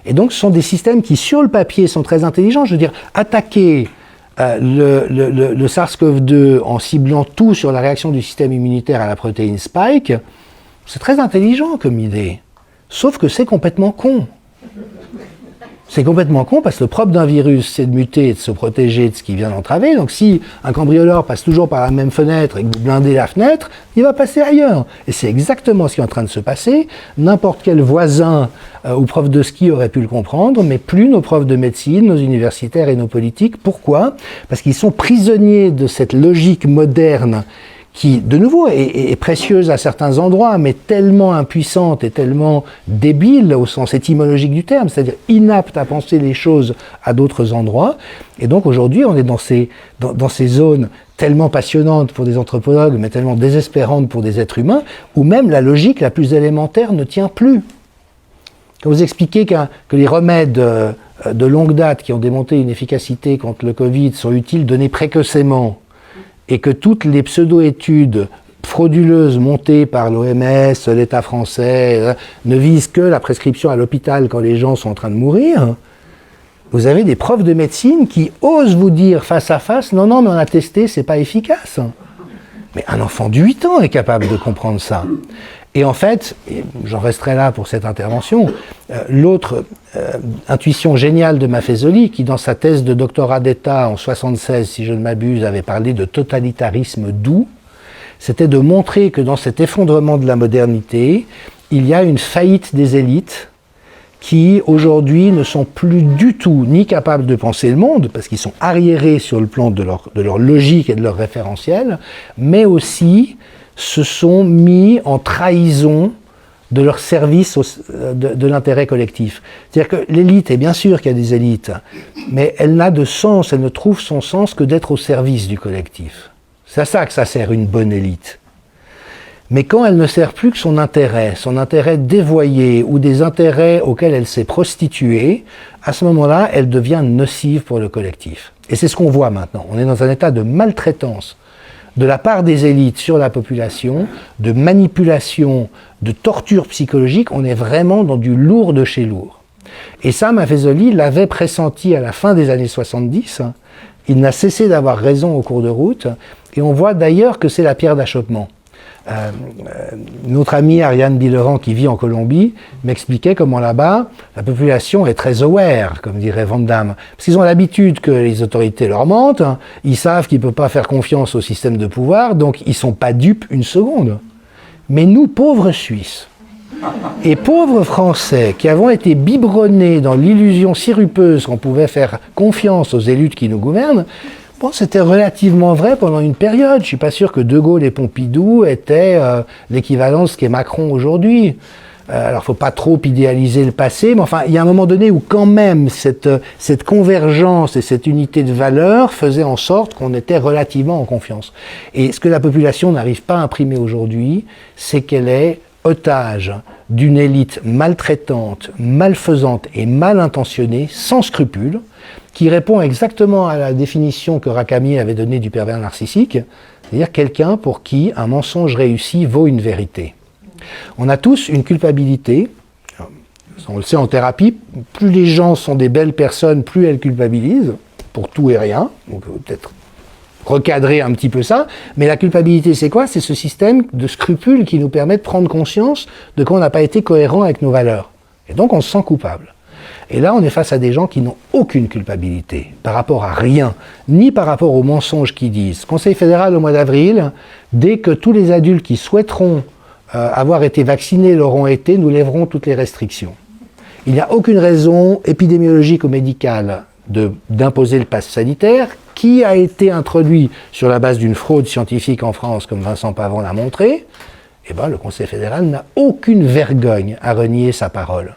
Et donc, ce sont des systèmes qui, sur le papier, sont très intelligents. Je veux dire, attaquer le SARS-CoV-2 en ciblant tout sur la réaction du système immunitaire à la protéine Spike, c'est très intelligent comme idée. Sauf que c'est complètement con. C'est complètement con parce que le propre d'un virus, c'est de muter et de se protéger de ce qui vient d'entraver. Donc si un cambrioleur passe toujours par la même fenêtre et que vous blindez la fenêtre, il va passer ailleurs. Et c'est exactement ce qui est en train de se passer. N'importe quel voisin ou prof de ski aurait pu le comprendre, mais plus nos profs de médecine, nos universitaires et nos politiques. Pourquoi? Parce qu'ils sont prisonniers de cette logique moderne qui, de nouveau, est précieuse à certains endroits, mais tellement impuissante et tellement débile au sens étymologique du terme, c'est-à-dire inapte à penser les choses à d'autres endroits. Et donc aujourd'hui, on est dans ces zones tellement passionnantes pour des anthropologues, mais tellement désespérantes pour des êtres humains, où même la logique la plus élémentaire ne tient plus. Quand vous expliquez que les remèdes de longue date qui ont démontré une efficacité contre le Covid sont utiles donnés précocement, et que toutes les pseudo-études frauduleuses montées par l'OMS, l'État français, ne visent que la prescription à l'hôpital quand les gens sont en train de mourir, vous avez des profs de médecine qui osent vous dire face à face « Non, non, mais on a testé, c'est pas efficace ». Mais un enfant de 8 ans est capable de comprendre ça. Et en fait, j'en resterai là pour cette intervention, l'autre intuition géniale de Maffezoli, qui dans sa thèse de doctorat d'État en 1976, si je ne m'abuse, avait parlé de totalitarisme doux, c'était de montrer que dans cet effondrement de la modernité, il y a une faillite des élites qui aujourd'hui ne sont plus du tout ni capables de penser le monde, parce qu'ils sont arriérés sur le plan de leur logique et de leur référentiel, mais aussi se sont mis en trahison de leur service de l'intérêt collectif. C'est-à-dire que l'élite, et bien sûr qu'il y a des élites, mais elle n'a de sens, elle ne trouve son sens que d'être au service du collectif. C'est à ça que ça sert une bonne élite. Mais quand elle ne sert plus que son intérêt dévoyé ou des intérêts auxquels elle s'est prostituée, à ce moment-là, elle devient nocive pour le collectif. Et c'est ce qu'on voit maintenant. On est dans un état de maltraitance de la part des élites sur la population, de manipulation, de torture psychologique. On est vraiment dans du lourd de chez lourd. Et ça, Maffezoli l'avait pressenti à la fin des années 70. Il n'a cessé d'avoir raison au cours de route. Et on voit d'ailleurs que c'est la pierre d'achoppement. Notre amie Ariane Bileran, qui vit en Colombie, m'expliquait comment là-bas, la population est très aware, comme dirait Van Damme. Parce qu'ils ont l'habitude que les autorités leur mentent, ils savent qu'ils ne peuvent pas faire confiance au système de pouvoir, donc ils ne sont pas dupes une seconde. Mais nous, pauvres Suisses, et pauvres Français, qui avons été biberonnés dans l'illusion sirupeuse qu'on pouvait faire confiance aux élites qui nous gouvernent, bon, c'était relativement vrai pendant une période. Je ne suis pas sûr que De Gaulle et Pompidou étaient l'équivalent de ce qu'est Macron aujourd'hui. Alors, il ne faut pas trop idéaliser le passé, mais enfin, il y a un moment donné où quand même cette convergence et cette unité de valeurs faisaient en sorte qu'on était relativement en confiance. Et ce que la population n'arrive pas à imprimer aujourd'hui, c'est qu'elle est otage d'une élite maltraitante, malfaisante et mal intentionnée, sans scrupules, qui répond exactement à la définition que Rakami avait donnée du pervers narcissique, c'est-à-dire quelqu'un pour qui un mensonge réussi vaut une vérité. On a tous une culpabilité, on le sait en thérapie, plus les gens sont des belles personnes, plus elles culpabilisent, pour tout et rien, donc peut-être recadrer un petit peu ça, mais la culpabilité c'est quoi? C'est ce système de scrupules qui nous permet de prendre conscience de qu'on n'a pas été cohérent avec nos valeurs. Et donc on se sent coupable. Et là, on est face à des gens qui n'ont aucune culpabilité par rapport à rien, ni par rapport aux mensonges qu'ils disent. Conseil fédéral au mois d'avril, dès que tous les adultes qui souhaiteront avoir été vaccinés l'auront été, nous lèverons toutes les restrictions. Il n'y a aucune raison épidémiologique ou médicale d'imposer le pass sanitaire, qui a été introduit sur la base d'une fraude scientifique en France, comme Vincent Pavon l'a montré. Eh ben, le Conseil fédéral n'a aucune vergogne à renier sa parole.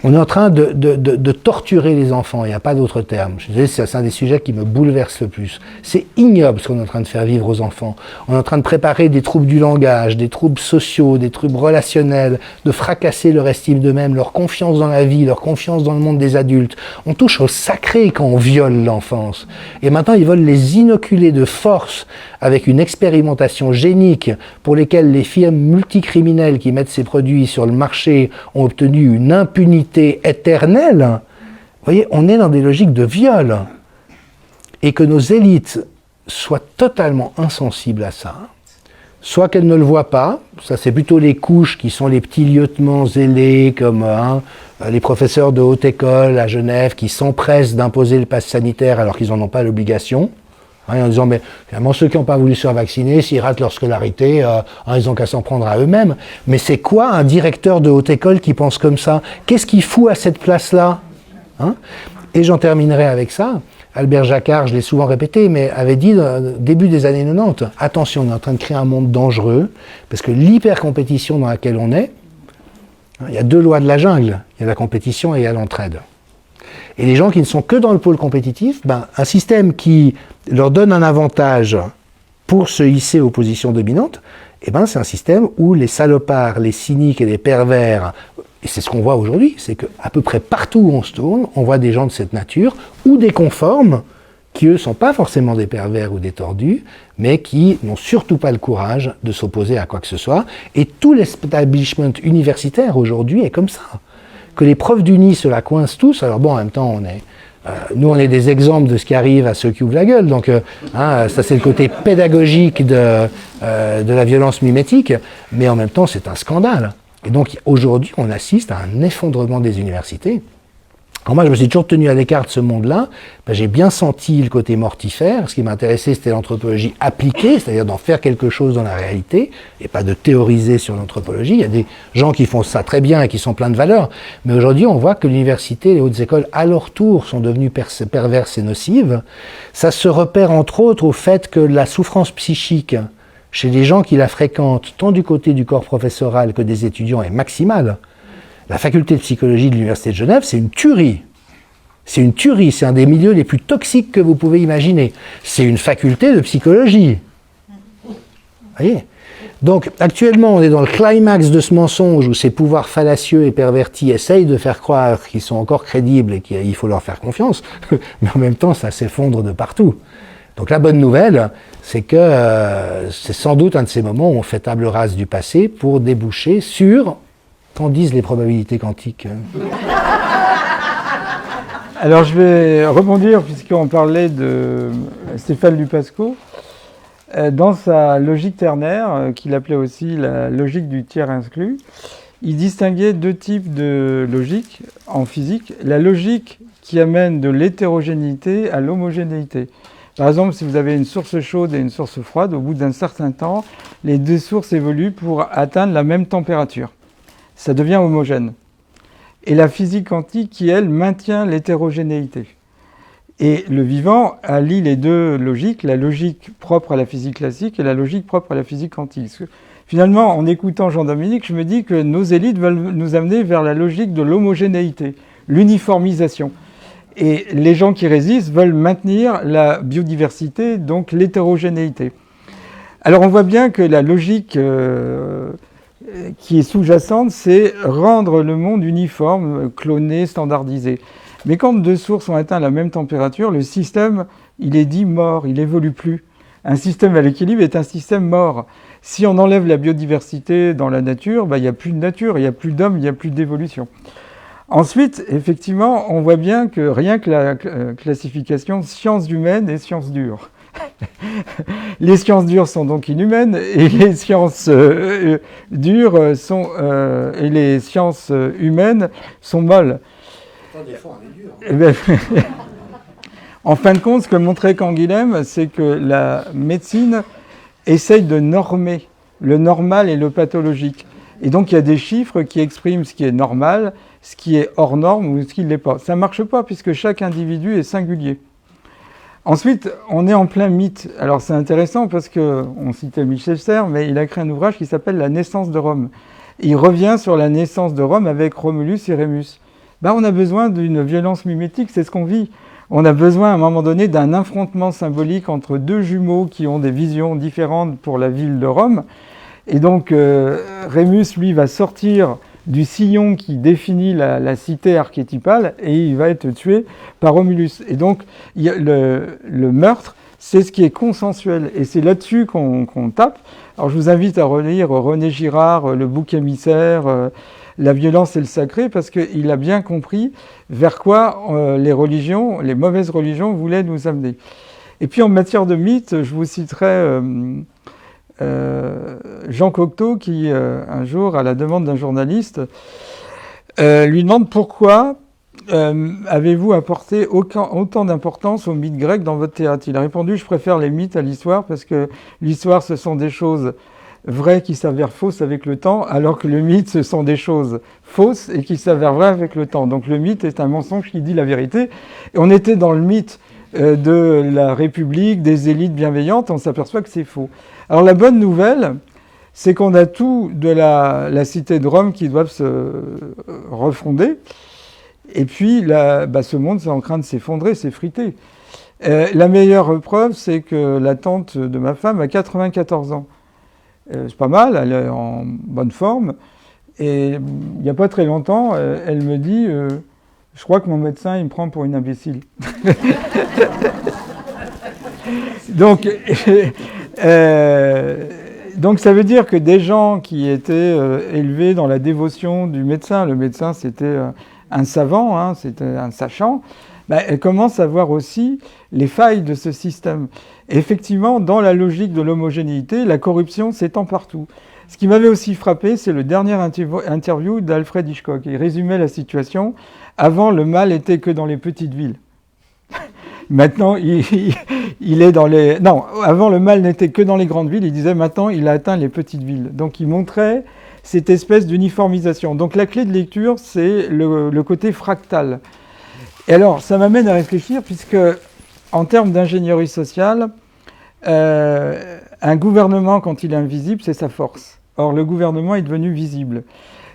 On est en train de torturer les enfants, il n'y a pas d'autre terme. Je disais, c'est un des sujets qui me bouleverse le plus. C'est ignoble ce qu'on est en train de faire vivre aux enfants. On est en train de préparer des troubles du langage, des troubles sociaux, des troubles relationnels, de fracasser leur estime d'eux-mêmes, leur confiance dans la vie, leur confiance dans le monde des adultes. On touche au sacré quand on viole l'enfance. Et maintenant, ils veulent les inoculer de force avec une expérimentation génique pour lesquelles les firmes multicriminelles qui mettent ces produits sur le marché ont obtenu une impunité éternelle. Vous voyez, on est dans des logiques de viol. Et que nos élites soient totalement insensibles à ça, soit qu'elles ne le voient pas, ça c'est plutôt les couches qui sont les petits lieutenants zélés comme les professeurs de haute école à Genève qui s'empressent d'imposer le pass sanitaire alors qu'ils n'en ont pas l'obligation. En disant, mais finalement, ceux qui n'ont pas voulu se faire vacciner, s'ils ratent leur scolarité, ils n'ont qu'à s'en prendre à eux-mêmes. Mais c'est quoi un directeur de haute école qui pense comme ça? Qu'est-ce qu'il fout à cette place-là? Et j'en terminerai avec ça. Albert Jacquard, je l'ai souvent répété, mais avait dit début des années 90, attention, on est en train de créer un monde dangereux, parce que l'hyper-compétition dans laquelle on est, il y a deux lois de la jungle, il y a la compétition et il y a l'entraide. Et les gens qui ne sont que dans le pôle compétitif, un système qui leur donne un avantage pour se hisser aux positions dominantes, c'est un système où les salopards, les cyniques et les pervers, et c'est ce qu'on voit aujourd'hui, c'est qu'à peu près partout où on se tourne, on voit des gens de cette nature, ou des conformes, qui eux ne sont pas forcément des pervers ou des tordus, mais qui n'ont surtout pas le courage de s'opposer à quoi que ce soit. Et tout l'establishment universitaire aujourd'hui est comme ça. Que les profs d'Uni se la coincent tous, alors bon, en même temps, nous on est des exemples de ce qui arrive à ceux qui ouvrent la gueule, donc ça c'est le côté pédagogique de la violence mimétique, mais en même temps c'est un scandale. Et donc aujourd'hui on assiste à un effondrement des universités, Alors moi, je me suis toujours tenu à l'écart de ce monde-là. Ben, j'ai bien senti le côté mortifère. Ce qui m'intéressait, c'était l'anthropologie appliquée, c'est-à-dire d'en faire quelque chose dans la réalité, et pas de théoriser sur l'anthropologie. Il y a des gens qui font ça très bien et qui sont pleins de valeurs. Mais aujourd'hui, on voit que l'université et les hautes écoles, à leur tour, sont devenues perverses et nocives. Ça se repère, entre autres, au fait que la souffrance psychique chez les gens qui la fréquentent, tant du côté du corps professoral que des étudiants, est maximale. La faculté de psychologie de l'Université de Genève, c'est une tuerie. C'est une tuerie, c'est un des milieux les plus toxiques que vous pouvez imaginer. C'est une faculté de psychologie. Vous voyez ? Donc, actuellement, on est dans le climax de ce mensonge où ces pouvoirs fallacieux et pervertis essayent de faire croire qu'ils sont encore crédibles et qu'il faut leur faire confiance, mais en même temps, ça s'effondre de partout. Donc la bonne nouvelle, c'est que c'est sans doute un de ces moments où on fait table rase du passé pour déboucher sur... Qu'en disent les probabilités quantiques? Alors je vais rebondir, puisqu'on parlait de Stéphane Lupasco, dans sa logique ternaire, qu'il appelait aussi la logique du tiers exclu, il distinguait deux types de logique en physique. La logique qui amène de l'hétérogénéité à l'homogénéité. Par exemple, si vous avez une source chaude et une source froide, au bout d'un certain temps, les deux sources évoluent pour atteindre la même température. Ça devient homogène. Et la physique quantique qui, elle, maintient l'hétérogénéité. Et le vivant allie les deux logiques, la logique propre à la physique classique et la logique propre à la physique quantique. Finalement, en écoutant Jean-Dominique, je me dis que nos élites veulent nous amener vers la logique de l'homogénéité, l'uniformisation. Et les gens qui résistent veulent maintenir la biodiversité, donc l'hétérogénéité. Alors on voit bien que la logique... qui est sous-jacente, c'est rendre le monde uniforme, cloné, standardisé. Mais quand deux sources ont atteint la même température, le système, il est dit mort, il évolue plus. Un système à l'équilibre est un système mort. Si on enlève la biodiversité dans la nature, il n'y a plus de nature, il n'y a plus d'hommes, il n'y a plus d'évolution. Ensuite, effectivement, on voit bien que rien que la classification sciences humaines et sciences dures. Les sciences dures sont donc inhumaines et les sciences dures sont, et les sciences humaines sont molles. En fin de compte, ce que montrait Canguilhem, c'est que la médecine essaye de normer le normal et le pathologique. Et donc il y a des chiffres qui expriment ce qui est normal, ce qui est hors norme ou ce qui ne l'est pas. Ça ne marche pas puisque chaque individu est singulier. Ensuite, on est en plein mythe. Alors c'est intéressant parce qu'on citait Michel Serres, mais il a créé un ouvrage qui s'appelle « La naissance de Rome ». Il revient sur la naissance de Rome avec Romulus et Rémus. On a besoin d'une violence mimétique, c'est ce qu'on vit. On a besoin à un moment donné d'un affrontement symbolique entre deux jumeaux qui ont des visions différentes pour la ville de Rome. Et donc Rémus, lui, va sortir du sillon qui définit la cité archétypale et il va être tué par Romulus. Et donc le meurtre, c'est ce qui est consensuel et c'est là-dessus qu'on tape. Alors je vous invite à relire René Girard, Le bouc émissaire, La violence et le sacré, parce qu'il a bien compris vers quoi les religions, les mauvaises religions voulaient nous amener. Et puis en matière de mythe, je vous citerai Jean Cocteau qui, un jour, à la demande d'un journaliste, lui demande pourquoi avez-vous apporté autant d'importance aux mythes grecs dans votre théâtre. Il a répondu « Je préfère les mythes à l'histoire parce que l'histoire, ce sont des choses vraies qui s'avèrent fausses avec le temps, alors que le mythe, ce sont des choses fausses et qui s'avèrent vraies avec le temps. Donc le mythe est un mensonge qui dit la vérité. » Et on était dans le mythe de la République, des élites bienveillantes, on s'aperçoit que c'est faux. Alors la bonne nouvelle, c'est qu'on a tout de la cité de Rome qui doivent se refonder. Et puis ce monde, c'est en train de s'effondrer, s'effriter. La meilleure preuve, c'est que la tante de ma femme a 94 ans. C'est pas mal, elle est en bonne forme. Et il n'y a pas très longtemps, elle me dit je crois que mon médecin, il me prend pour une imbécile. Donc ça veut dire que des gens qui étaient élevés dans la dévotion du médecin, le médecin c'était un savant, hein, c'était un sachant, elles commencent à voir aussi les failles de ce système. Et effectivement, dans la logique de l'homogénéité, la corruption s'étend partout. Ce qui m'avait aussi frappé, c'est le dernier interview d'Alfred Hitchcock. Il résumait la situation. Avant, le mal était que dans les petites villes. Maintenant, il est dans les... Non, avant, le mal n'était que dans les grandes villes. Il disait, maintenant, il a atteint les petites villes. Donc, il montrait cette espèce d'uniformisation. Donc, la clé de lecture, c'est le côté fractal. Et alors, ça m'amène à réfléchir, puisque, en termes d'ingénierie sociale, un gouvernement, quand il est invisible, c'est sa force. Or, le gouvernement est devenu visible.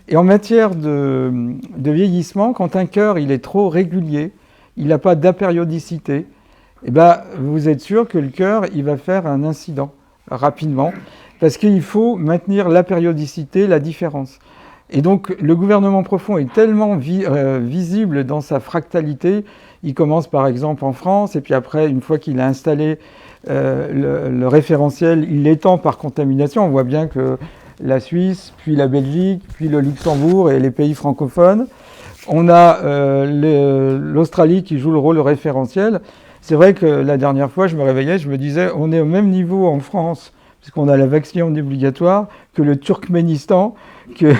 Et en matière de vieillissement, quand un cœur il est trop régulier, il n'a pas d'apériodicité, eh ben, vous êtes sûr que le cœur il va faire un incident rapidement, parce qu'il faut maintenir la périodicité, la différence. Et donc, le gouvernement profond est tellement visible dans sa fractalité. Il commence par exemple en France, et puis après, une fois qu'il a installé le référentiel, il l'étend par contamination. On voit bien que la Suisse, puis la Belgique, puis le Luxembourg et les pays francophones. On a l'Australie qui joue le rôle référentiel. C'est vrai que la dernière fois, je me réveillais, je me disais, on est au même niveau en France, puisqu'on a la vaccination obligatoire, que le Turkménistan, que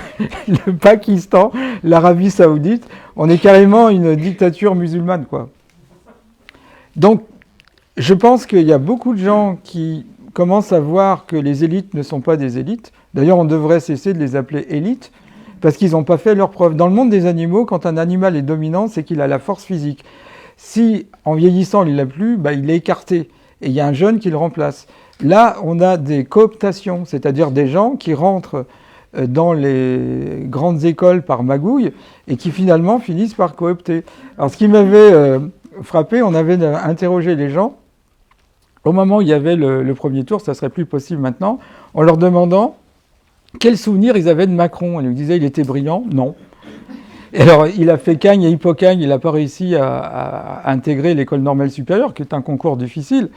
le Pakistan, l'Arabie Saoudite. On est carrément une dictature musulmane, quoi. Donc, je pense qu'il y a beaucoup de gens qui commencent à voir que les élites ne sont pas des élites. D'ailleurs, on devrait cesser de les appeler élites, parce qu'ils n'ont pas fait leurs preuves. Dans le monde des animaux, quand un animal est dominant, c'est qu'il a la force physique. Si, en vieillissant, il l'a plus, bah, il est écarté. Et il y a un jeune qui le remplace. Là, on a des cooptations, c'est-à-dire des gens qui rentrent dans les grandes écoles par magouille et qui finalement finissent par coopter. Alors, ce qui m'avait frappé, on avait interrogé les gens au moment où il y avait le premier tour, ça serait plus possible maintenant, en leur demandant quels souvenirs ils avaient de Macron. Ils lui disaient, il était brillant? Non. Et alors, il a fait Cagne et Hippocagne, il n'a pas réussi à intégrer l'école normale supérieure, qui est un concours difficile.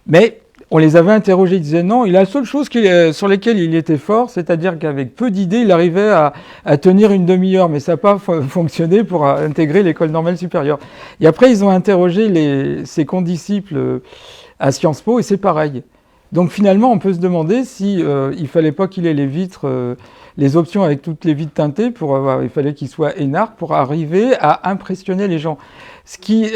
Mais on les avait interrogés, ils disaient non, la seule chose sur laquelle il était fort, c'est-à-dire qu'avec peu d'idées, il arrivait à tenir une demi-heure, mais ça n'a pas fonctionné pour intégrer l'école normale supérieure. Et après, ils ont interrogé ses condisciples à Sciences Po, et c'est pareil. Donc finalement, on peut se demander si il fallait pas qu'il ait les vitres, les options avec toutes les vitres teintées, il fallait qu'il soit énarque pour arriver à impressionner les gens. Ce qui,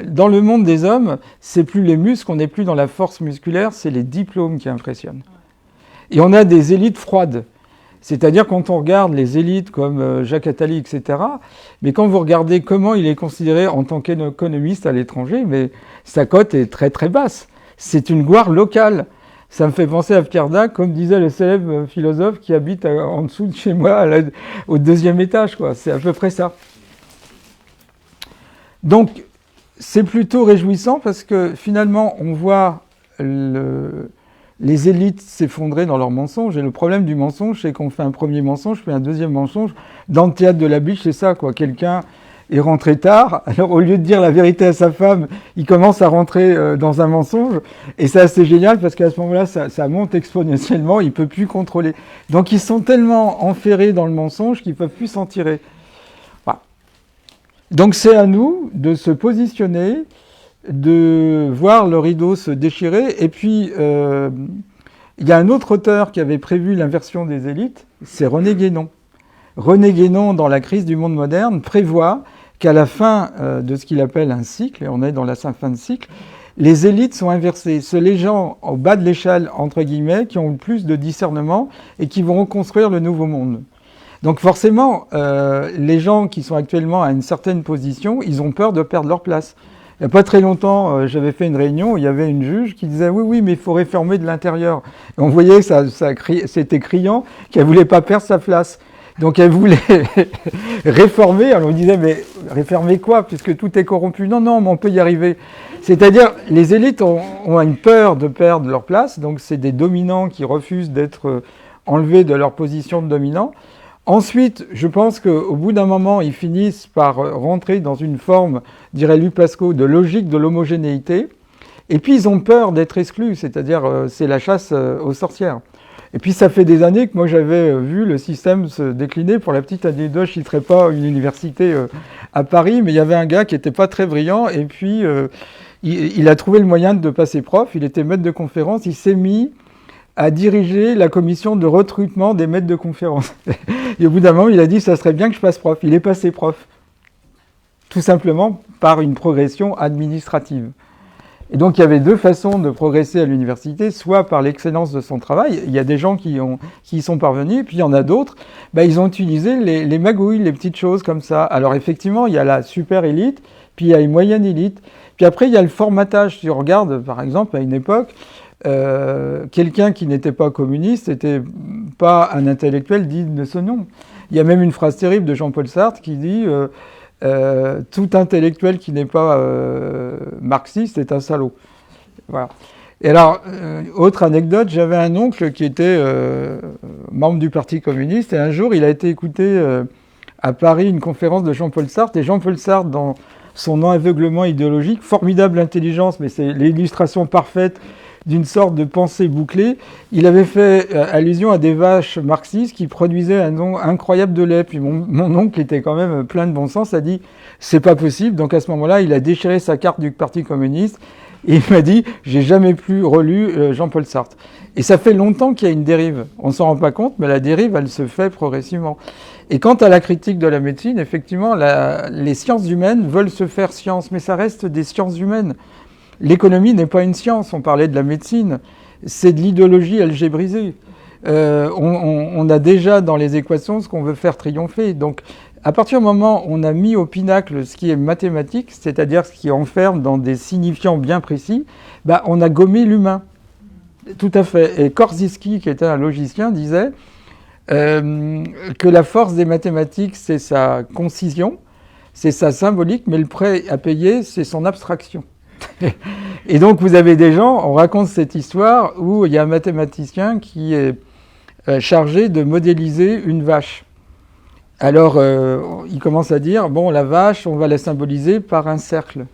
dans le monde des hommes, c'est plus les muscles, on n'est plus dans la force musculaire, c'est les diplômes qui impressionnent. Et on a des élites froides. C'est-à-dire quand on regarde les élites comme Jacques Attali, etc., mais quand vous regardez comment il est considéré en tant qu'économiste à l'étranger, mais sa cote est très très basse. C'est une gloire locale. Ça me fait penser à Pierre Dac, comme disait le célèbre philosophe qui habite en dessous de chez moi, au 2e étage, quoi. C'est à peu près ça. Donc, c'est plutôt réjouissant parce que finalement, on voit les élites s'effondrer dans leurs mensonges. Et le problème du mensonge, c'est qu'on fait un premier mensonge, puis un deuxième mensonge. Dans le théâtre de la biche, c'est ça, quoi. Quelqu'un est rentré tard, alors au lieu de dire la vérité à sa femme, il commence à rentrer dans un mensonge, et c'est assez génial parce qu'à ce moment-là, ça monte exponentiellement, il ne peut plus contrôler. Donc ils sont tellement enferrés dans le mensonge qu'ils ne peuvent plus s'en tirer. Voilà. Donc c'est à nous de se positionner, de voir le rideau se déchirer, et puis il y a un autre auteur qui avait prévu l'inversion des élites, c'est René Guénon. René Guénon, dans La crise du monde moderne, prévoit qu'à la fin de ce qu'il appelle un cycle, et on est dans la fin de cycle, les élites sont inversées. C'est les gens au bas de l'échelle, entre guillemets, qui ont le plus de discernement et qui vont reconstruire le nouveau monde. Donc forcément, les gens qui sont actuellement à une certaine position, ils ont peur de perdre leur place. Il n'y a pas très longtemps, j'avais fait une réunion où il y avait une juge qui disait « Oui, mais il faut réformer de l'intérieur ». Et on voyait que c'était criant, qu'elle ne voulait pas perdre sa place. Donc elle voulait réformer, alors on disait, mais réformer quoi, puisque tout est corrompu? Non, mais on peut y arriver. C'est-à-dire, les élites ont une peur de perdre leur place, donc c'est des dominants qui refusent d'être enlevés de leur position de dominant. Ensuite, je pense qu'au bout d'un moment, ils finissent par rentrer dans une forme, dirait Luc Pascoe, de logique de l'homogénéité, et puis ils ont peur d'être exclus, c'est-à-dire c'est la chasse aux sorcières. Et puis ça fait des années que moi j'avais vu le système se décliner. Pour la petite anecdote, je ne citerai pas une université à Paris, mais il y avait un gars qui n'était pas très brillant, et puis il a trouvé le moyen de passer prof, il était maître de conférence, il s'est mis à diriger la commission de recrutement des maîtres de conférences. Et au bout d'un moment, il a dit, ça serait bien que je passe prof. Il est passé prof. Tout simplement par une progression administrative. Et donc, il y avait deux façons de progresser à l'université, soit par l'excellence de son travail. Il y a des gens qui y sont parvenus, puis il y en a d'autres, ils ont utilisé les magouilles, les petites choses comme ça. Alors, effectivement, il y a la super élite, puis il y a une moyenne élite. Puis après, il y a le formatage. Si on regarde, par exemple, à une époque, quelqu'un qui n'était pas communiste n'était pas un intellectuel digne de ce nom. Il y a même une phrase terrible de Jean-Paul Sartre qui dit tout intellectuel qui n'est pas marxiste est un salaud. Voilà. Et alors, autre anecdote, j'avais un oncle qui était membre du Parti communiste, et un jour, il a été écouté à Paris une conférence de Jean-Paul Sartre, et Jean-Paul Sartre, dans son aveuglement idéologique, formidable intelligence, mais c'est l'illustration parfaite d'une sorte de pensée bouclée, il avait fait allusion à des vaches marxistes qui produisaient un nom incroyable de lait. Puis mon oncle, qui était quand même plein de bon sens, a dit « c'est pas possible ». Donc à ce moment-là, il a déchiré sa carte du Parti communiste et il m'a dit « j'ai jamais plus relu Jean-Paul Sartre ». Et ça fait longtemps qu'il y a une dérive. On s'en rend pas compte, mais la dérive, elle se fait progressivement. Et quant à la critique de la médecine, effectivement, les sciences humaines veulent se faire science, mais ça reste des sciences humaines. L'économie n'est pas une science, on parlait de la médecine, c'est de l'idéologie algébrisée. On a déjà dans les équations ce qu'on veut faire triompher. Donc, à partir du moment où on a mis au pinacle ce qui est mathématique, c'est-à-dire ce qui enferme dans des signifiants bien précis, on a gommé l'humain. Tout à fait. Et Korzybski, qui était un logicien, disait que la force des mathématiques, c'est sa concision, c'est sa symbolique, mais le prêt à payer, c'est son abstraction. Et donc vous avez des gens, on raconte cette histoire où il y a un mathématicien qui est chargé de modéliser une vache. Alors il commence à dire, bon, la vache, on va la symboliser par un cercle.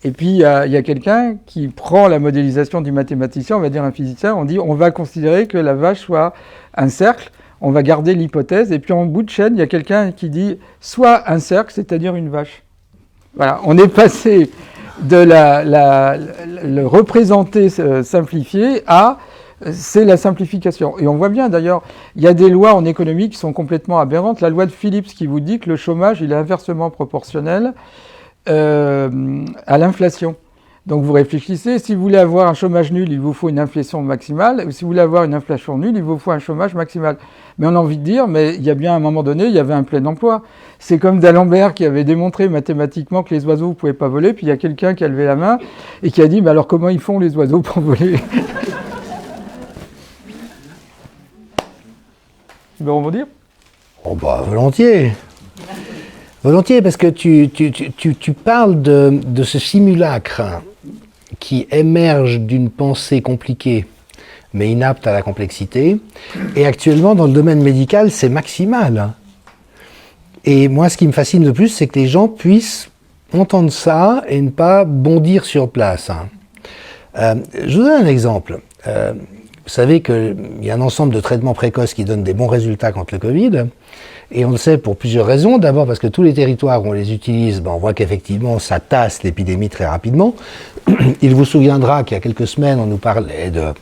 Et puis il y a quelqu'un qui prend la modélisation du mathématicien, on va dire un physicien, on dit, on va considérer que la vache soit un cercle, on va garder l'hypothèse, et puis en bout de chaîne, il y a quelqu'un qui dit, soit un cercle, c'est-à-dire une vache. Voilà, on est passé de le représenter simplifié à c'est la simplification. Et on voit bien d'ailleurs, il y a des lois en économie qui sont complètement aberrantes. La loi de Phillips qui vous dit que le chômage il est inversement proportionnel à l'inflation. Donc vous réfléchissez, si vous voulez avoir un chômage nul, il vous faut une inflation maximale, ou si vous voulez avoir une inflation nulle, il vous faut un chômage maximal. Mais on a envie de dire, mais il y a bien un moment donné, il y avait un plein emploi. C'est comme d'Alembert qui avait démontré mathématiquement que les oiseaux ne pouvaient pas voler, puis il y a quelqu'un qui a levé la main et qui a dit, mais alors comment ils font les oiseaux pour voler? Tu veux rebondir? Oh volontiers. Volontiers, parce que tu parles de ce simulacre qui émerge d'une pensée compliquée, mais inapte à la complexité. Et actuellement, dans le domaine médical, c'est maximal. Et moi, ce qui me fascine le plus, c'est que les gens puissent entendre ça et ne pas bondir sur place. Je vous donne un exemple. Vous savez qu'il y a un ensemble de traitements précoces qui donnent des bons résultats contre le Covid. Et on le sait pour plusieurs raisons. D'abord parce que tous les territoires où on les utilise, on voit qu'effectivement ça tasse l'épidémie très rapidement. Il vous souviendra qu'il y a quelques semaines, on nous parlait de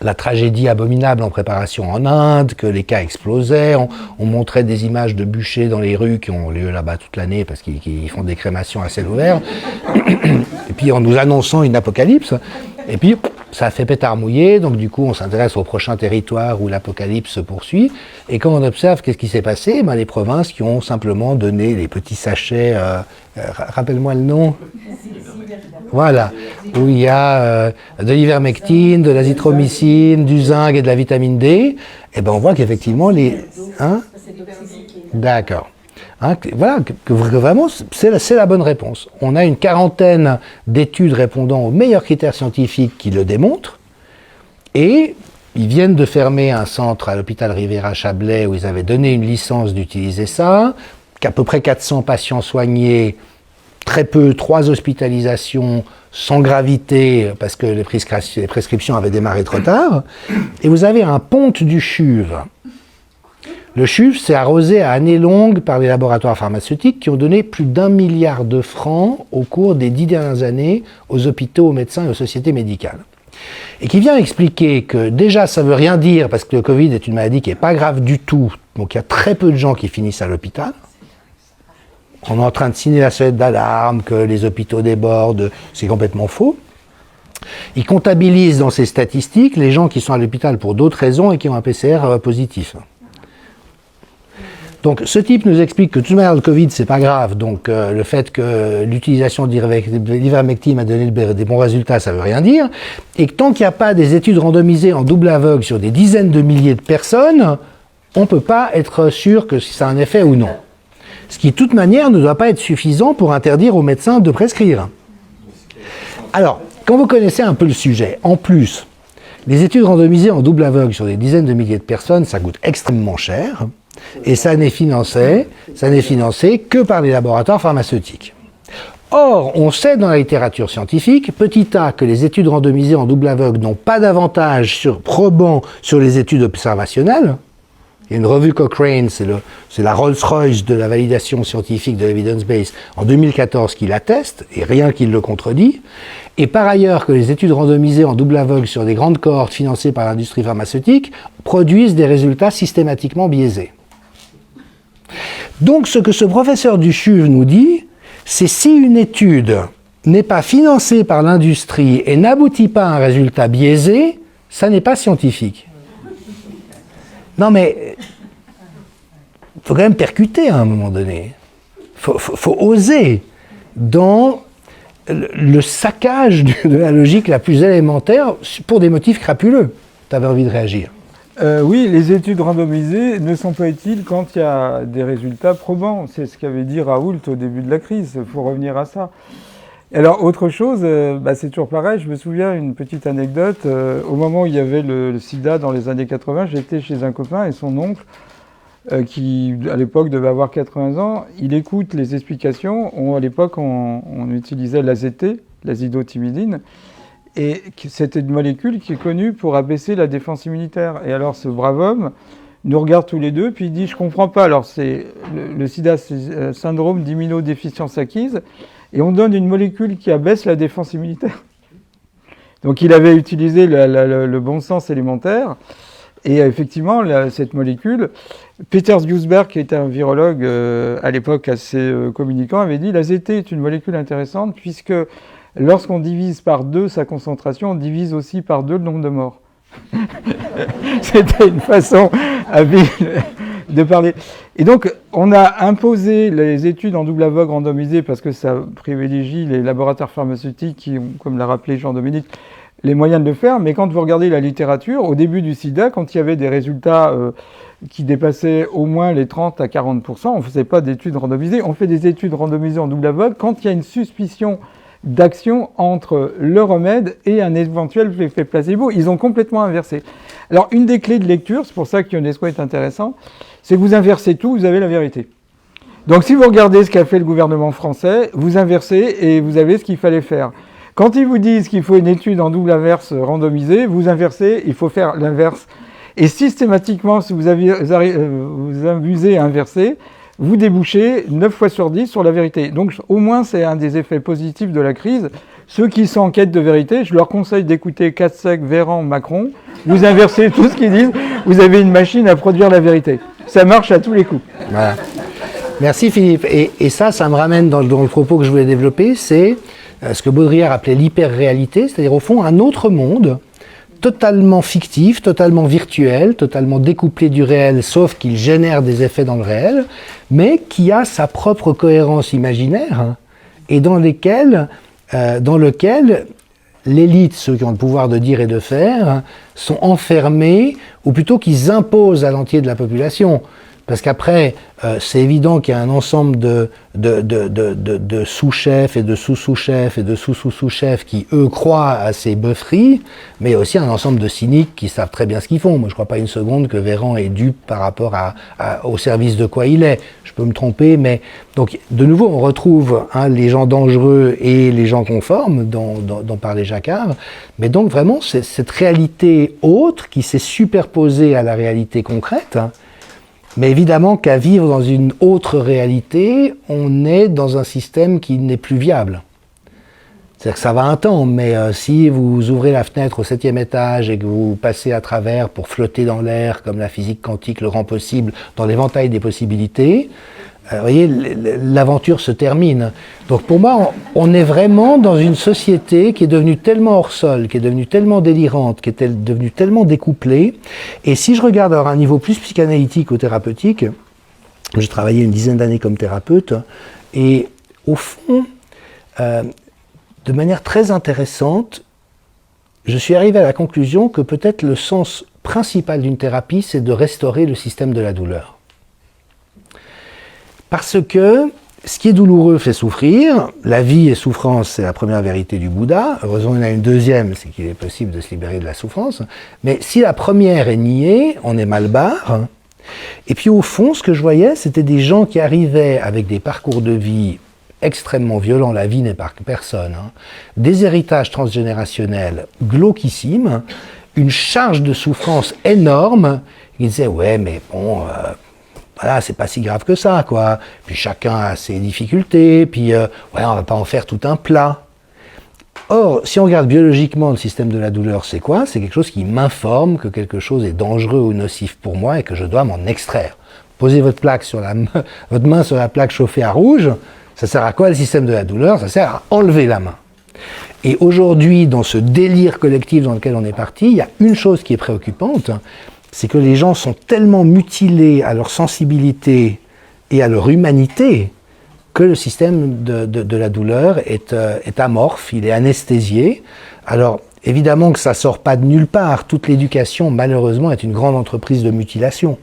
la tragédie abominable en préparation en Inde, que les cas explosaient. On montrait des images de bûchers dans les rues qui ont lieu là-bas toute l'année parce qu'ils font des crémations à ciel ouvert. Et puis en nous annonçant une apocalypse. Et puis ça fait pétard mouillé, donc du coup on s'intéresse au prochain territoire où l'apocalypse se poursuit. Et quand on observe qu'est-ce qui s'est passé, les provinces qui ont simplement donné les petits sachets, rappelle-moi le nom. Voilà, où il y a de l'ivermectine, de l'azithromycine, du zinc et de la vitamine D, et on voit qu'effectivement les... D'accord. Voilà, que vraiment, c'est la bonne réponse. On a une quarantaine d'études répondant aux meilleurs critères scientifiques qui le démontrent, et ils viennent de fermer un centre à l'hôpital Riviera-Chablais où ils avaient donné une licence d'utiliser ça, qu'à peu près 400 patients soignés, très peu, 3 hospitalisations sans gravité parce que les prescriptions avaient démarré trop tard, et vous avez un ponte du CHUV. Le CHUV, c'est arrosé à années longues par les laboratoires pharmaceutiques qui ont donné plus d'1 milliard de francs au cours des 10 dernières années aux hôpitaux, aux médecins et aux sociétés médicales. et qui vient expliquer que déjà ça veut rien dire parce que le Covid est une maladie qui n'est pas grave du tout, donc il y a très peu de gens qui finissent à l'hôpital. On est en train de signer la sonnette d'alarme, que les hôpitaux débordent, c'est complètement faux. Il comptabilise dans ses statistiques les gens qui sont à l'hôpital pour d'autres raisons et qui ont un PCR positif. Donc ce type nous explique que de toute manière le Covid c'est pas grave, donc le fait que l'utilisation de l'ivermectine a donné des bons résultats, ça veut rien dire, et que tant qu'il n'y a pas des études randomisées en double aveugle sur des dizaines de milliers de personnes, on ne peut pas être sûr que si ça a un effet ou non. Ce qui de toute manière ne doit pas être suffisant pour interdire aux médecins de prescrire. Alors, quand vous connaissez un peu le sujet, en plus, les études randomisées en double aveugle sur des dizaines de milliers de personnes, ça coûte extrêmement cher. Et ça n'est financé que par les laboratoires pharmaceutiques. Or, on sait dans la littérature scientifique, petit a, que les études randomisées en double aveugle n'ont pas d'avantage probant sur les études observationnelles. Il y a une revue Cochrane, c'est la Rolls-Royce de la validation scientifique de l'evidence base en 2014 qui l'atteste, et rien qui le contredit. Et par ailleurs, que les études randomisées en double aveugle sur des grandes cohortes financées par l'industrie pharmaceutique produisent des résultats systématiquement biaisés. Donc ce que ce professeur du CHUV nous dit, c'est si une étude n'est pas financée par l'industrie et n'aboutit pas à un résultat biaisé, ça n'est pas scientifique. Non mais, il faut quand même percuter à un moment donné. Faut oser dans le saccage de la logique la plus élémentaire pour des motifs crapuleux. Tu avais envie de réagir. Oui, les études randomisées ne sont pas utiles quand il y a des résultats probants. C'est ce qu'avait dit Raoult au début de la crise. Il faut revenir à ça. Alors, autre chose, c'est toujours pareil. Je me souviens une petite anecdote. Au moment où il y avait le sida dans les années 80, j'étais chez un copain et son oncle, qui à l'époque devait avoir 80 ans, il écoute les explications. À l'époque, on utilisait l'AZT, l'azidotimidine. Et c'était une molécule qui est connue pour abaisser la défense immunitaire. Et alors ce brave homme nous regarde tous les deux, puis il dit « je comprends pas, alors c'est le sida, c'est syndrome d'immunodéficience acquise, et on donne une molécule qui abaisse la défense immunitaire ». Donc il avait utilisé le bon sens élémentaire, et effectivement cette molécule, Peter Duesberg, qui était un virologue à l'époque assez communicant, avait dit « l'AZT est une molécule intéressante puisque lorsqu'on divise par 2 sa concentration, on divise aussi par 2 le nombre de morts. » C'était une façon habile de parler. Et donc, on a imposé les études en double aveugle randomisées parce que ça privilégie les laboratoires pharmaceutiques qui ont, comme l'a rappelé Jean-Dominique, les moyens de le faire. Mais quand vous regardez la littérature, au début du sida, quand il y avait des résultats qui dépassaient au moins les 30 à 40%, on ne faisait pas d'études randomisées. On fait des études randomisées en double aveugle quand il y a une suspicion d'action entre le remède et un éventuel effet placebo. Ils ont complètement inversé. Alors, une des clés de lecture, c'est pour ça que Ionesco est intéressant, c'est que vous inversez tout, vous avez la vérité. Donc, si vous regardez ce qu'a fait le gouvernement français, vous inversez et vous avez ce qu'il fallait faire. Quand ils vous disent qu'il faut une étude en double inverse randomisée, vous inversez, il faut faire l'inverse. Et systématiquement, si vous abusez à inverser, vous débouchez 9 fois sur 10 sur la vérité. Donc au moins c'est un des effets positifs de la crise. Ceux qui sont en quête de vérité, je leur conseille d'écouter Cassec, Véran, Macron. Vous inversez tout ce qu'ils disent, vous avez une machine à produire la vérité. Ça marche à tous les coups. Voilà. Merci Philippe. Et ça me ramène dans le propos que je voulais développer, c'est ce que Baudrillard appelait l'hyper-réalité, c'est-à-dire au fond un autre monde, totalement fictif, totalement virtuel, totalement découplé du réel, sauf qu'il génère des effets dans le réel, mais qui a sa propre cohérence imaginaire, et dans lequel l'élite, ceux qui ont le pouvoir de dire et de faire, sont enfermés, ou plutôt qu'ils imposent à l'entier de la population. Parce qu'après, c'est évident qu'il y a un ensemble de sous-chefs et de sous-sous-chefs et de sous-sous-sous-chefs qui, eux, croient à ces beuveries, mais il y a aussi un ensemble de cyniques qui savent très bien ce qu'ils font. Moi, je ne crois pas une seconde que Véran est dupe par rapport au service de quoi il est. Je peux me tromper, mais... Donc, de nouveau, on retrouve les gens dangereux et les gens conformes dont parlait Jacquard. Mais donc, vraiment, c'est cette réalité autre qui s'est superposée à la réalité concrète, mais évidemment qu'à vivre dans une autre réalité, on est dans un système qui n'est plus viable. C'est-à-dire que ça va un temps, mais si vous ouvrez la fenêtre au 7e étage et que vous passez à travers pour flotter dans l'air, comme la physique quantique le rend possible, dans l'éventail des possibilités, vous voyez, l'aventure se termine. Donc pour moi, on est vraiment dans une société qui est devenue tellement hors sol, qui est devenue tellement délirante, qui est devenue tellement découplée. Et si je regarde à un niveau plus psychanalytique ou thérapeutique, j'ai travaillé une dizaine d'années comme thérapeute, et au fond, de manière très intéressante, je suis arrivé à la conclusion que peut-être le sens principal d'une thérapie, c'est de restaurer le système de la douleur. Parce que ce qui est douloureux fait souffrir, la vie est souffrance, c'est la première vérité du Bouddha, heureusement il y en a une deuxième, c'est qu'il est possible de se libérer de la souffrance, mais si la première est niée, on est mal barre. Et puis au fond, ce que je voyais, c'était des gens qui arrivaient avec des parcours de vie extrêmement violent, la vie n'est par personne, des héritages transgénérationnels glauquissimes, une charge de souffrance énorme, ils disaient ouais mais bon, voilà, c'est pas si grave que ça, quoi, puis chacun a ses difficultés, puis ouais, on va pas en faire tout un plat. Or, si on regarde biologiquement le système de la douleur, c'est quoi? C'est quelque chose qui m'informe que quelque chose est dangereux ou nocif pour moi et que je dois m'en extraire. Posez votre main sur la plaque chauffée à rouge, ça sert à quoi le système de la douleur? Ça sert à enlever la main. Et aujourd'hui, dans ce délire collectif dans lequel on est parti, il y a une chose qui est préoccupante, c'est que les gens sont tellement mutilés à leur sensibilité et à leur humanité que le système de la douleur est amorphe, il est anesthésié. Alors, évidemment que ça ne sort pas de nulle part. Toute l'éducation, malheureusement, est une grande entreprise de mutilation,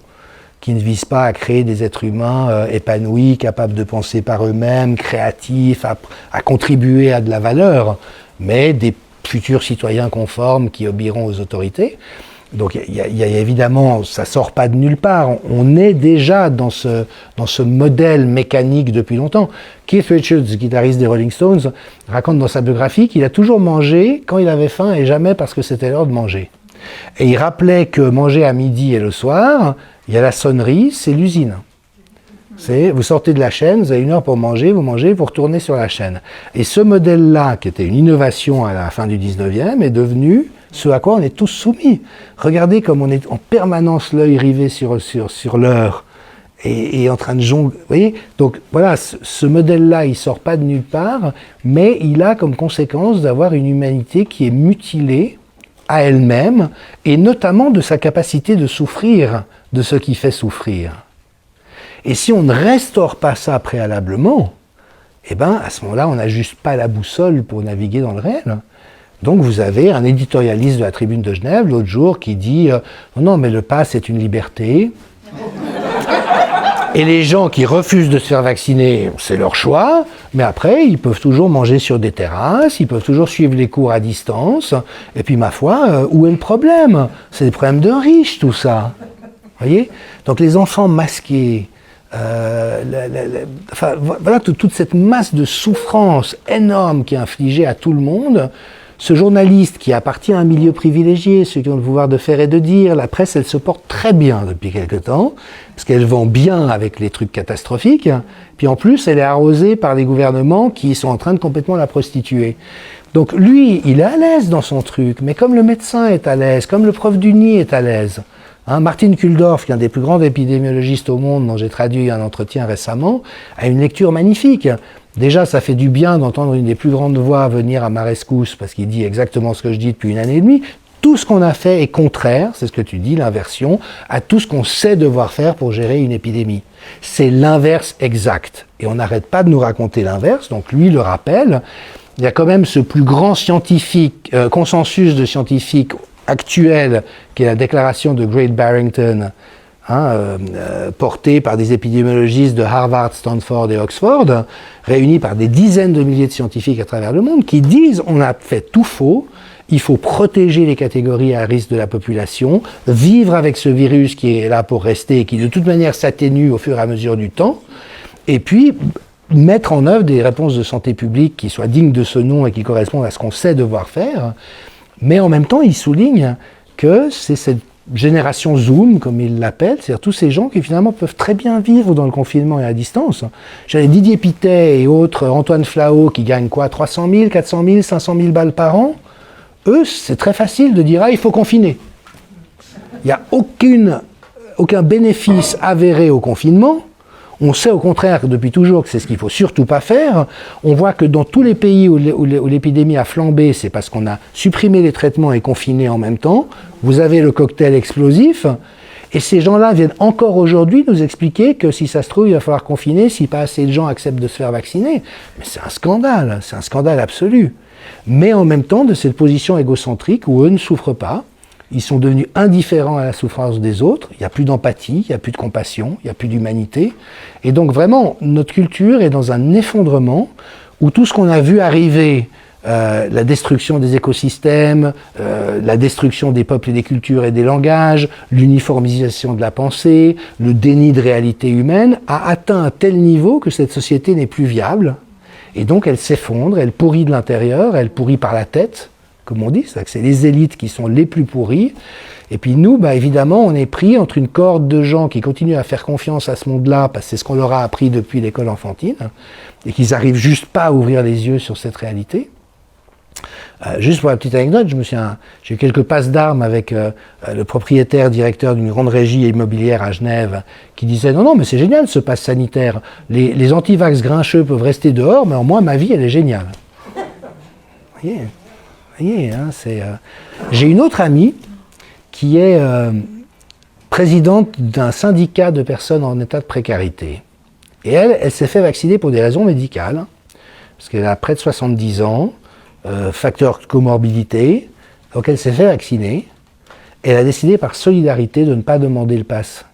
qui ne vise pas à créer des êtres humains épanouis, capables de penser par eux-mêmes, créatifs, à contribuer à de la valeur, mais des futurs citoyens conformes qui obéiront aux autorités. Donc il y a évidemment, ça sort pas de nulle part, on est déjà dans ce modèle mécanique depuis longtemps. Keith Richards, guitariste des Rolling Stones, raconte dans sa biographie qu'il a toujours mangé quand il avait faim et jamais parce que c'était l'heure de manger. Et il rappelait que manger à midi et le soir, il y a la sonnerie, c'est l'usine. Vous sortez de la chaîne, vous avez 1 heure pour manger, vous mangez, vous retournez sur la chaîne. Et ce modèle-là, qui était une innovation à la fin du 19e, est devenu ce à quoi on est tous soumis. Regardez comme on est en permanence l'œil rivé sur l'heure et en train de jongler. Vous voyez ? Donc voilà, ce modèle-là, il ne sort pas de nulle part, mais il a comme conséquence d'avoir une humanité qui est mutilée à elle-même, et notamment de sa capacité de souffrir de ce qui fait souffrir. Et si on ne restaure pas ça préalablement, eh ben, à ce moment-là, on n'a juste pas la boussole pour naviguer dans le réel. Donc vous avez un éditorialiste de la Tribune de Genève l'autre jour qui dit non, mais le pass c'est une liberté. Et les gens qui refusent de se faire vacciner, c'est leur choix, mais après, ils peuvent toujours manger sur des terrasses, ils peuvent toujours suivre les cours à distance, et puis ma foi, où est le problème? C'est des problèmes de riches, tout ça. Vous voyez? Donc les enfants masqués, enfin, voilà toute cette masse de souffrance énorme qui est infligée à tout le monde. Ce journaliste qui appartient à un milieu privilégié, ceux qui ont le pouvoir de faire et de dire, la presse, elle se porte très bien depuis quelque temps, parce qu'elle vend bien avec les trucs catastrophiques, puis en plus, elle est arrosée par les gouvernements qui sont en train de complètement la prostituer. Donc lui, il est à l'aise dans son truc, mais comme le médecin est à l'aise, comme le prof d'uni est à l'aise. Martin Kulldorff, qui est un des plus grands épidémiologistes au monde, dont j'ai traduit un entretien récemment, a une lecture magnifique. Déjà, ça fait du bien d'entendre une des plus grandes voix venir à ma rescousse, parce qu'il dit exactement ce que je dis depuis 1 année et demie. Tout ce qu'on a fait est contraire, c'est ce que tu dis, l'inversion, à tout ce qu'on sait devoir faire pour gérer une épidémie. C'est l'inverse exact. Et on n'arrête pas de nous raconter l'inverse, donc lui le rappelle. Il y a quand même ce plus grand consensus de scientifiques actuel, qui est la déclaration de Great Barrington, portée par des épidémiologistes de Harvard, Stanford et Oxford, réunis par des dizaines de milliers de scientifiques à travers le monde, qui disent on a fait tout faux, il faut protéger les catégories à risque de la population, vivre avec ce virus qui est là pour rester et qui de toute manière s'atténue au fur et à mesure du temps, et puis mettre en œuvre des réponses de santé publique qui soient dignes de ce nom et qui correspondent à ce qu'on sait devoir faire. Mais en même temps, il souligne que c'est cette génération Zoom, comme ils l'appellent, c'est-à-dire tous ces gens qui finalement peuvent très bien vivre dans le confinement et à distance. J'avais Didier Pittet et autres, Antoine Flao, qui gagnent quoi, 300 000, 400 000, 500 000 balles par an. Eux, c'est très facile de dire « Ah, il faut confiner ». Il n'y a aucun bénéfice avéré au confinement. On sait au contraire depuis toujours que c'est ce qu'il ne faut surtout pas faire. On voit que dans tous les pays où l'épidémie a flambé, c'est parce qu'on a supprimé les traitements et confiné en même temps. Vous avez le cocktail explosif. Et ces gens-là viennent encore aujourd'hui nous expliquer que si ça se trouve, il va falloir confiner si pas assez de gens acceptent de se faire vacciner. Mais c'est un scandale absolu. Mais en même temps, de cette position égocentrique où eux ne souffrent pas, ils sont devenus indifférents à la souffrance des autres, il n'y a plus d'empathie, il n'y a plus de compassion, il n'y a plus d'humanité. Et donc vraiment, notre culture est dans un effondrement où tout ce qu'on a vu arriver, la destruction des écosystèmes, la destruction des peuples et des cultures et des langages, l'uniformisation de la pensée, le déni de réalité humaine, a atteint un tel niveau que cette société n'est plus viable. Et donc elle s'effondre, elle pourrit de l'intérieur, elle pourrit par la tête, comme on dit, c'est-à-dire que c'est les élites qui sont les plus pourries. Et puis nous, évidemment, on est pris entre une corde de gens qui continuent à faire confiance à ce monde-là, parce que c'est ce qu'on leur a appris depuis l'école enfantine, et qu'ils n'arrivent juste pas à ouvrir les yeux sur cette réalité. Juste pour la petite anecdote, j'ai eu quelques passes d'armes avec le propriétaire, directeur d'une grande régie immobilière à Genève, qui disait « Non, mais c'est génial ce pass sanitaire. Les antivax grincheux peuvent rester dehors, mais moi, ma vie, elle est géniale. » Vous voyez, hein, j'ai une autre amie qui est présidente d'un syndicat de personnes en état de précarité. Et elle s'est fait vacciner pour des raisons médicales, parce qu'elle a près de 70 ans, facteur de comorbidité, donc elle s'est fait vacciner. Elle a décidé par solidarité de ne pas demander le pass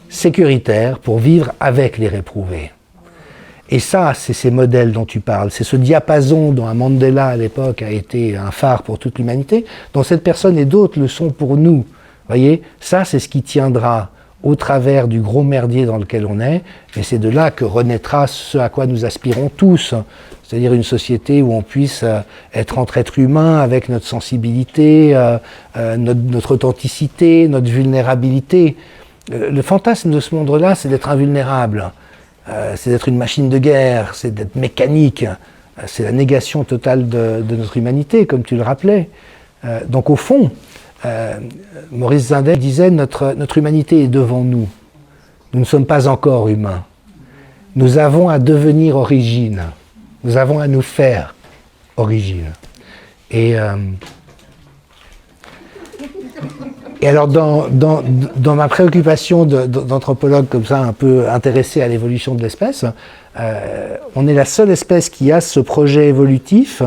sécuritaire pour vivre avec les réprouvés. Et ça, c'est ces modèles dont tu parles, c'est ce diapason dont un Mandela à l'époque a été un phare pour toute l'humanité, dont cette personne et d'autres le sont pour nous. Vous voyez, ça c'est ce qui tiendra au travers du gros merdier dans lequel on est, et c'est de là que renaîtra ce à quoi nous aspirons tous, c'est-à-dire une société où on puisse être entre êtres humains avec notre sensibilité, notre authenticité, notre vulnérabilité. Le fantasme de ce monde-là, c'est d'être invulnérable. C'est d'être une machine de guerre, c'est d'être mécanique, c'est la négation totale de notre humanité, comme tu le rappelais. Donc au fond, Maurice Zindel disait notre humanité est devant nous. Nous ne sommes pas encore humains. Nous avons à devenir origine. Nous avons à nous faire origine. Et alors, dans ma préoccupation d'anthropologue comme ça, un peu intéressé à l'évolution de l'espèce, on est la seule espèce qui a ce projet évolutif.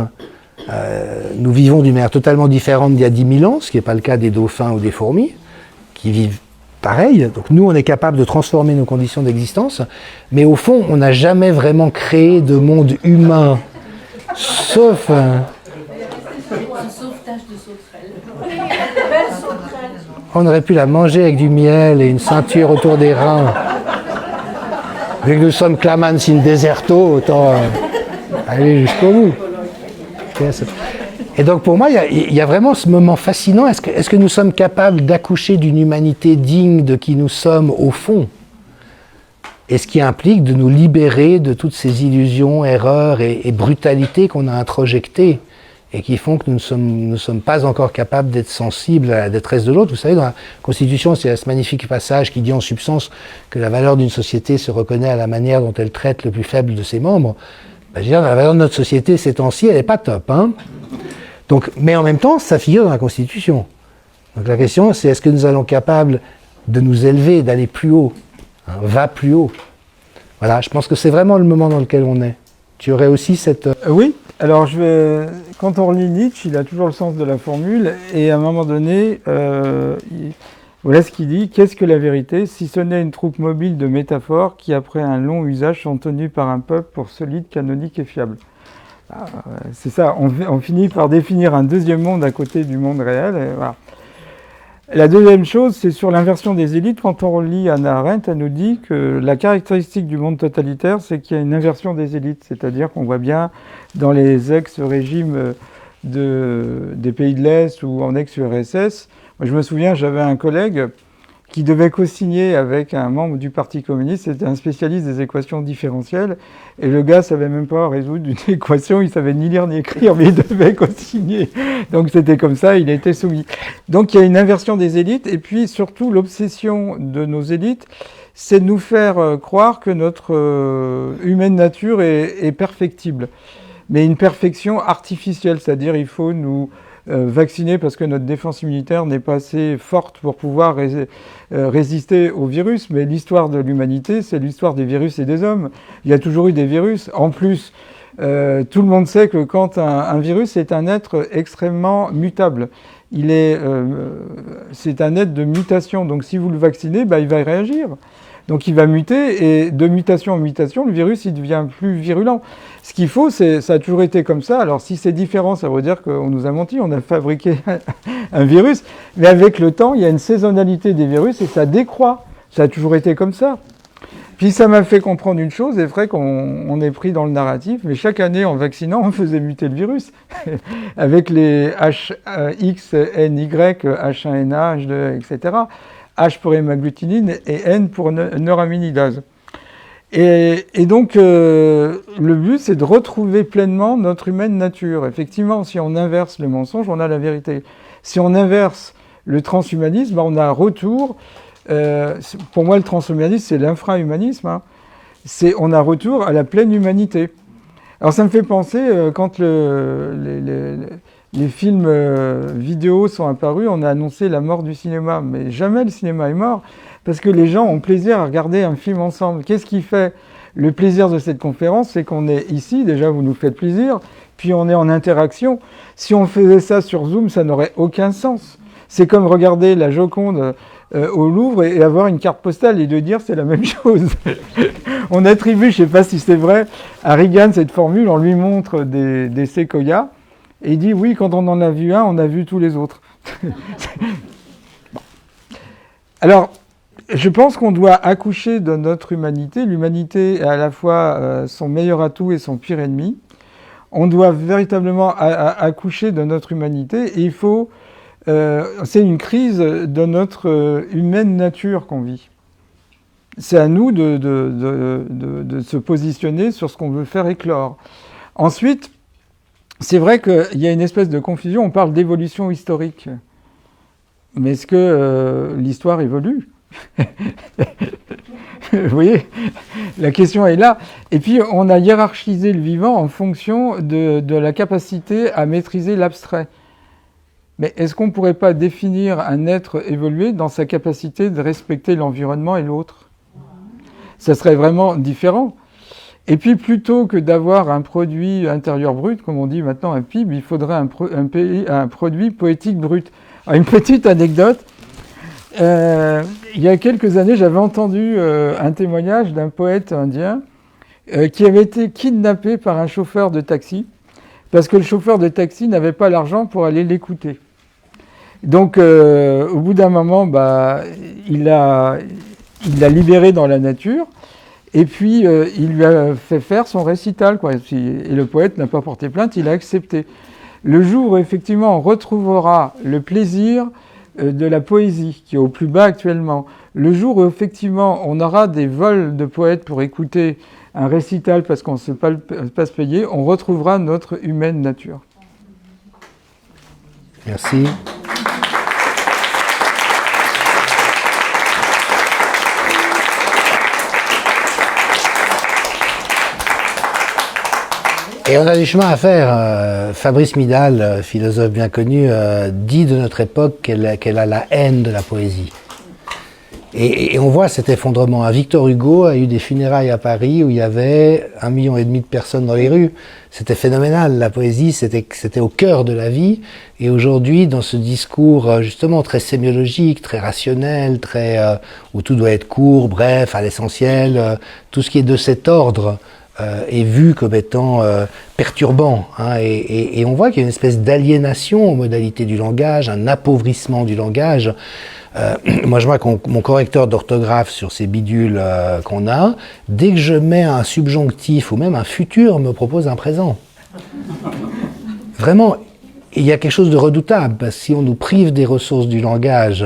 Nous vivons d'une manière totalement différente d'il y a 10 000 ans, ce qui n'est pas le cas des dauphins ou des fourmis, qui vivent pareil. Donc nous, on est capable de transformer nos conditions d'existence, mais au fond, on n'a jamais vraiment créé de monde humain, sauf... On aurait pu la manger avec du miel et une ceinture autour des reins. Vu que nous sommes clamans in deserto, autant aller jusqu'au bout. Et donc pour moi, il y a vraiment ce moment fascinant. Est-ce que nous sommes capables d'accoucher d'une humanité digne de qui nous sommes au fond? Et ce qui implique de nous libérer de toutes ces illusions, erreurs et brutalités qu'on a introjectées et qui font que nous ne sommes pas encore capables d'être sensibles à la détresse de l'autre. Vous savez, dans la Constitution, c'est ce magnifique passage qui dit en substance que la valeur d'une société se reconnaît à la manière dont elle traite le plus faible de ses membres. Ben, je veux dire, la valeur de notre société ces temps-ci, elle n'est pas top. Hein. Donc, mais en même temps, ça figure dans la Constitution. Donc la question, c'est est-ce que nous allons capables de nous élever, d'aller plus haut, hein, va plus haut. Voilà, je pense que c'est vraiment le moment dans lequel on est. Tu aurais aussi cette... Oui, alors quand on relit Nietzsche, il a toujours le sens de la formule, et à un moment donné, voilà ce qu'il dit: qu'est-ce que la vérité, si ce n'est une troupe mobile de métaphores qui, après un long usage, sont tenues par un peuple pour solide, canonique et fiable. C'est ça, on finit par définir un deuxième monde à côté du monde réel, et voilà. La deuxième chose, c'est sur l'inversion des élites. Quand on relit Hannah Arendt, elle nous dit que la caractéristique du monde totalitaire, c'est qu'il y a une inversion des élites. C'est-à-dire qu'on voit bien dans les ex-régimes des pays de l'Est ou en ex-URSS, Moi, je me souviens, j'avais un collègue qui devait co-signer avec un membre du Parti communiste, c'était un spécialiste des équations différentielles, et le gars savait même pas résoudre une équation, il savait ni lire ni écrire, mais il devait co-signer. Donc c'était comme ça, il a été soumis. Donc il y a une inversion des élites, et puis surtout l'obsession de nos élites, c'est de nous faire croire que notre humaine nature est perfectible. Mais une perfection artificielle, c'est-à-dire il faut nous vacciner parce que notre défense immunitaire n'est pas assez forte pour pouvoir résister au virus. Mais l'histoire de l'humanité, c'est l'histoire des virus et des hommes. Il y a toujours eu des virus. En plus, tout le monde sait que quand un virus est un être extrêmement mutable, c'est un être de mutation. Donc si vous le vaccinez, il va réagir. Donc il va muter, et de mutation en mutation, le virus il devient plus virulent. Ce qu'il faut, ça a toujours été comme ça. Alors si c'est différent, ça veut dire qu'on nous a menti, on a fabriqué un virus. Mais avec le temps, il y a une saisonnalité des virus et ça décroît. Ça a toujours été comme ça. Puis ça m'a fait comprendre une chose, c'est vrai qu'on est pris dans le narratif, mais chaque année en vaccinant, on faisait muter le virus. Avec les X, N, Y, H1N1, H2, etc. H pour hémagglutinine et N pour neuraminidase. Et donc, le but, c'est de retrouver pleinement notre humaine nature. Effectivement, si on inverse le mensonge, on a la vérité. Si on inverse le transhumanisme, on a un retour. Pour moi, le transhumanisme, c'est l'infrahumanisme. Hein. On a retour à la pleine humanité. Alors, ça me fait penser, quand les films vidéo sont apparus, on a annoncé la mort du cinéma. Mais jamais le cinéma est mort, parce que les gens ont plaisir à regarder un film ensemble. Qu'est-ce qui fait le plaisir de cette conférence? C'est qu'on est ici, déjà vous nous faites plaisir, puis on est en interaction. Si on faisait ça sur Zoom, ça n'aurait aucun sens. C'est comme regarder la Joconde au Louvre et avoir une carte postale et de dire c'est la même chose. On attribue, je ne sais pas si c'est vrai, à Reagan cette formule, on lui montre des séquoias, et il dit oui, quand on en a vu un, on a vu tous les autres. Alors, je pense qu'on doit accoucher de notre humanité. L'humanité est à la fois son meilleur atout et son pire ennemi. On doit véritablement accoucher de notre humanité, et il faut... c'est une crise de notre humaine nature qu'on vit. C'est à nous de se positionner sur ce qu'on veut faire éclore. Ensuite, c'est vrai qu'il y a une espèce de confusion, on parle d'évolution historique. Mais est-ce que l'histoire évolue? Vous voyez, la question est là. Et puis, on a hiérarchisé le vivant en fonction de la capacité à maîtriser l'abstrait. Mais est-ce qu'on ne pourrait pas définir un être évolué dans sa capacité de respecter l'environnement et l'autre? Ça serait vraiment différent. Et puis, plutôt que d'avoir un produit intérieur brut, comme on dit maintenant un PIB, il faudrait un produit poétique brut. Alors, une petite anecdote. Il y a quelques années, j'avais entendu un témoignage d'un poète indien qui avait été kidnappé par un chauffeur de taxi parce que le chauffeur de taxi n'avait pas l'argent pour aller l'écouter. Donc, au bout d'un moment, il l'a libéré dans la nature et puis il lui a fait faire son récital, quoi. Et le poète n'a pas porté plainte, il a accepté. Le jour où effectivement on retrouvera le plaisir de la poésie, qui est au plus bas actuellement, le jour où effectivement on aura des vols de poètes pour écouter un récital parce qu'on ne sait pas se payer, on retrouvera notre humaine nature. Merci. Et on a du chemin à faire. Fabrice Midal, philosophe bien connu, dit de notre époque qu'elle a la haine de la poésie. Et on voit cet effondrement. Victor Hugo a eu des funérailles à Paris où il y avait 1,5 million de personnes dans les rues. C'était phénoménal. La poésie, c'était au cœur de la vie. Et aujourd'hui, dans ce discours justement très sémiologique, très rationnel, où tout doit être court, bref, à l'essentiel, tout ce qui est de cet ordre est vu comme étant perturbant. Hein, et on voit qu'il y a une espèce d'aliénation aux modalités du langage, un appauvrissement du langage. Moi, je vois que mon correcteur d'orthographe sur ces bidules qu'on a, dès que je mets un subjonctif ou même un futur, me propose un présent. Vraiment. il y a quelque chose de redoutable, parce que si on nous prive des ressources du langage,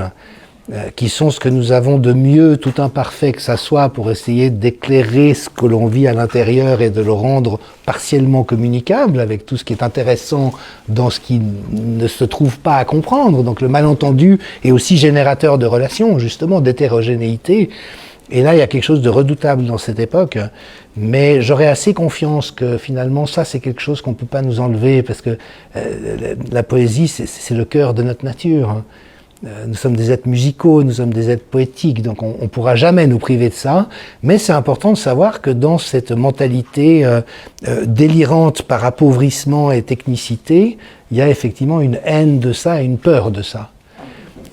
qui sont ce que nous avons de mieux, tout imparfait que ça soit, pour essayer d'éclairer ce que l'on vit à l'intérieur et de le rendre partiellement communicable avec tout ce qui est intéressant dans ce qui ne se trouve pas à comprendre. Donc le malentendu est aussi générateur de relations, justement, d'hétérogénéité. Et là, il y a quelque chose de redoutable dans cette époque, mais j'aurais assez confiance que finalement, ça, c'est quelque chose qu'on ne peut pas nous enlever, parce que la poésie, c'est le cœur de notre nature. Nous sommes des êtres musicaux, nous sommes des êtres poétiques, donc on ne pourra jamais nous priver de ça, mais c'est important de savoir que dans cette mentalité délirante par appauvrissement et technicité, il y a effectivement une haine de ça et une peur de ça.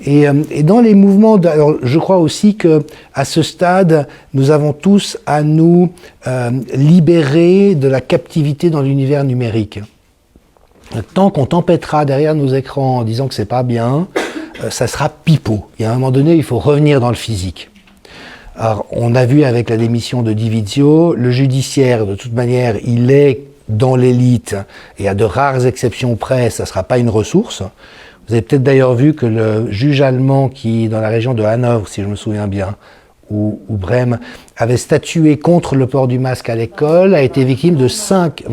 Et dans les mouvements, alors je crois aussi que à ce stade, nous avons tous à nous libérer de la captivité dans l'univers numérique. Tant qu'on tempêtera derrière nos écrans en disant que c'est pas bien, ça sera pipeau. Et à un moment donné, il faut revenir dans le physique. Alors, on a vu avec la démission de Divizio, le judiciaire, de toute manière, il est dans l'élite, et à de rares exceptions près, ça ne sera pas une ressource. Vous avez peut-être d'ailleurs vu que le juge allemand qui, dans la région de Hanovre, si je me souviens bien, ou Brême, avait statué contre le port du masque à l'école, a été victime de 5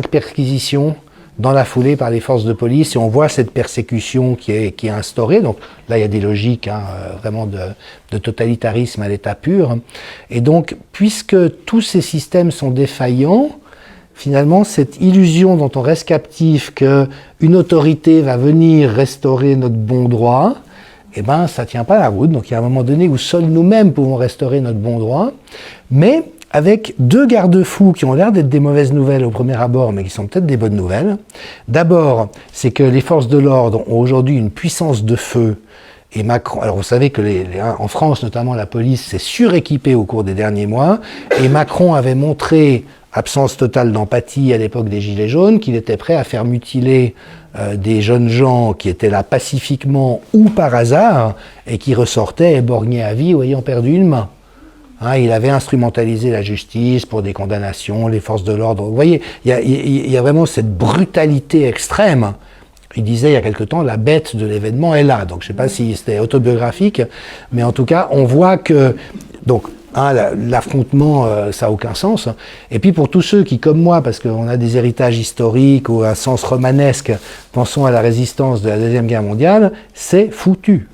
perquisitions dans la foulée par les forces de police, et on voit cette persécution qui est instaurée. Donc là, il y a des logiques vraiment de totalitarisme à l'état pur. Et donc, puisque tous ces systèmes sont défaillants, finalement, cette illusion dont on reste captif qu'une autorité va venir restaurer notre bon droit, eh ben, ça tient pas la route. Donc il y a un moment donné où seuls nous-mêmes pouvons restaurer notre bon droit, mais avec deux garde-fous qui ont l'air d'être des mauvaises nouvelles au premier abord, mais qui sont peut-être des bonnes nouvelles. D'abord, c'est que les forces de l'ordre ont aujourd'hui une puissance de feu, et Macron, alors vous savez que en France notamment, la police s'est suréquipée au cours des derniers mois, et Macron avait montré, absence totale d'empathie à l'époque des Gilets jaunes, qu'il était prêt à faire mutiler des jeunes gens qui étaient là pacifiquement ou par hasard, et qui ressortaient éborgnés à vie ou ayant perdu une main. Il avait instrumentalisé la justice pour des condamnations, les forces de l'ordre. Vous voyez, il y a vraiment cette brutalité extrême. Il disait il y a quelque temps, la bête de l'événement est là. Donc je ne sais pas si c'était autobiographique, mais en tout cas, on voit que donc l'affrontement, ça n'a aucun sens. Et puis pour tous ceux qui, comme moi, parce qu'on a des héritages historiques ou un sens romanesque, pensons à la résistance de la Deuxième Guerre mondiale, c'est foutu.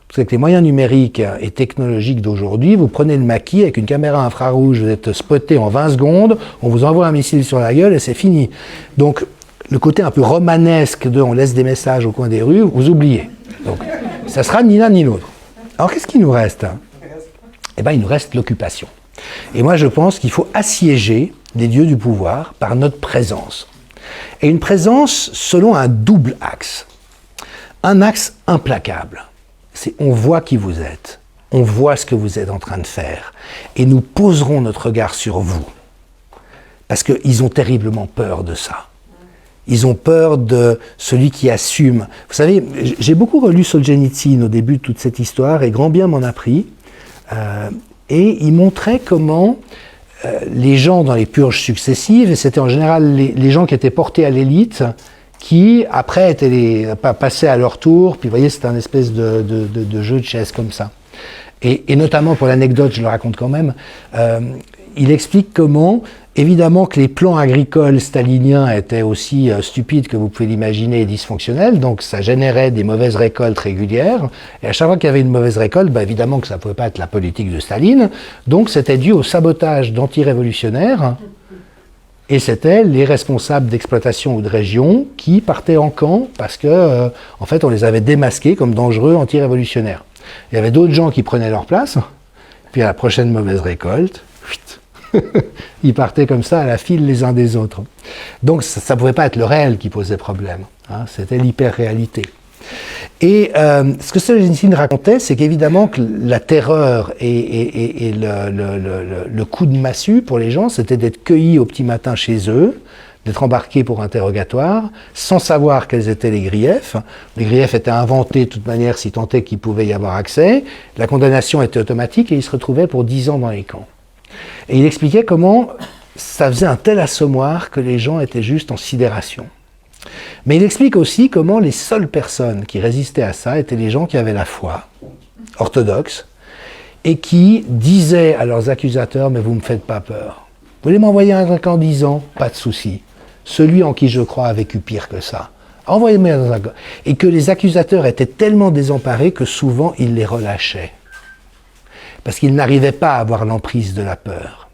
Parce qu'avec les moyens numériques et technologiques d'aujourd'hui, vous prenez le maquis avec une caméra infrarouge, vous êtes spoté en 20 secondes, on vous envoie un missile sur la gueule et c'est fini. Donc, le côté un peu romanesque de on laisse des messages au coin des rues, vous oubliez. Donc, ça sera ni l'un ni l'autre. Alors, qu'est-ce qu'il nous reste ? Eh bien, il nous reste l'occupation. Et moi, je pense qu'il faut assiéger les lieux du pouvoir par notre présence. Et une présence selon un double axe. Un axe implacable. C'est on voit qui vous êtes, on voit ce que vous êtes en train de faire, et nous poserons notre regard sur vous. Parce qu'ils ont terriblement peur de ça. Ils ont peur de celui qui assume. Vous savez, j'ai beaucoup relu Solzhenitsyn au début de toute cette histoire, et grand bien m'en a pris, et il montrait comment les gens dans les purges successives, et c'était en général les gens qui étaient portés à l'élite, qui, après, passaient à leur tour, puis vous voyez, c'était un espèce de jeu de chaises comme ça. Et notamment, pour l'anecdote, je le raconte quand même, il explique comment, évidemment que les plans agricoles staliniens étaient aussi stupides que vous pouvez l'imaginer et dysfonctionnels, donc ça générait des mauvaises récoltes régulières, et à chaque fois qu'il y avait une mauvaise récolte, évidemment que ça ne pouvait pas être la politique de Staline, donc c'était dû au sabotage d'anti-révolutionnaires. Et c'était les responsables d'exploitation ou de région qui partaient en camp parce que, en fait, on les avait démasqués comme dangereux anti-révolutionnaires. Il y avait d'autres gens qui prenaient leur place, puis à la prochaine mauvaise récolte, ils partaient comme ça à la file les uns des autres. Donc ça ne pouvait pas être le réel qui posait problème, c'était l'hyper-réalité. Et ce que Solzhenitsyn racontait, c'est qu'évidemment que la terreur et le coup de massue pour les gens, c'était d'être cueillis au petit matin chez eux, d'être embarqués pour interrogatoire, sans savoir quels étaient les griefs. Les griefs étaient inventés de toute manière, si tant est qu'il pouvait y avoir accès. La condamnation était automatique et ils se retrouvaient pour 10 ans dans les camps. Et il expliquait comment ça faisait un tel assommoir que les gens étaient juste en sidération. Mais il explique aussi comment les seules personnes qui résistaient à ça étaient les gens qui avaient la foi orthodoxe et qui disaient à leurs accusateurs « mais vous ne me faites pas peur. Vous voulez m'envoyer un incandescent ? Pas de souci. Celui en qui je crois a vécu pire que ça. Envoyez-moi dans un... » Et que les accusateurs étaient tellement désemparés que souvent ils les relâchaient. Parce qu'ils n'arrivaient pas à avoir l'emprise de la peur.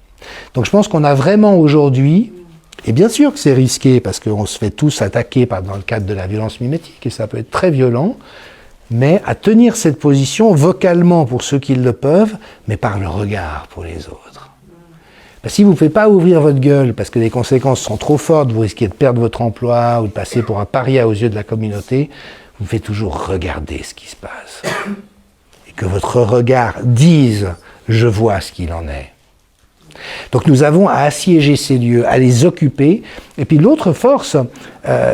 Donc je pense qu'on a vraiment aujourd'hui... Et bien sûr que c'est risqué, parce qu'on se fait tous attaquer dans le cadre de la violence mimétique, et ça peut être très violent, mais à tenir cette position vocalement pour ceux qui le peuvent, mais par le regard pour les autres. Parce que si vous ne pouvez pas ouvrir votre gueule, parce que les conséquences sont trop fortes, vous risquez de perdre votre emploi, ou de passer pour un paria aux yeux de la communauté, vous faites toujours regarder ce qui se passe. Et que votre regard dise « je vois ce qu'il en est ». Donc nous avons à assiéger ces lieux, à les occuper. Et puis l'autre force,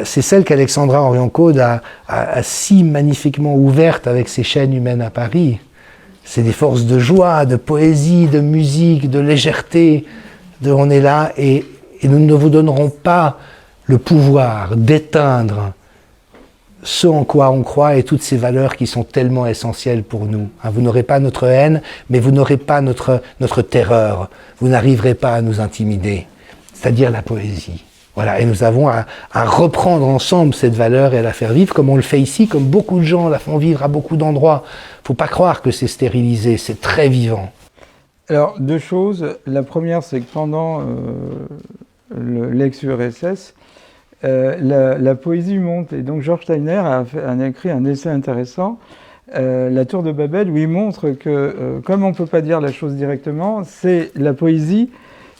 c'est celle qu'Alexandra Orion-Caude a si magnifiquement ouverte avec ses chaînes humaines à Paris. C'est des forces de joie, de poésie, de musique, de légèreté. On est là et nous ne vous donnerons pas le pouvoir d'éteindre ce en quoi on croit et toutes ces valeurs qui sont tellement essentielles pour nous. Vous n'aurez pas notre haine, mais vous n'aurez pas notre terreur. Vous n'arriverez pas à nous intimider, c'est-à-dire la poésie. Voilà, et nous avons à reprendre ensemble cette valeur et à la faire vivre comme on le fait ici, comme beaucoup de gens la font vivre à beaucoup d'endroits. Il ne faut pas croire que c'est stérilisé, c'est très vivant. Alors, deux choses. La première, c'est que pendant l'ex-URSS, la poésie monte. Et donc Georges Steiner a écrit un essai intéressant, La Tour de Babel, où il montre que, comme on ne peut pas dire la chose directement, c'est la poésie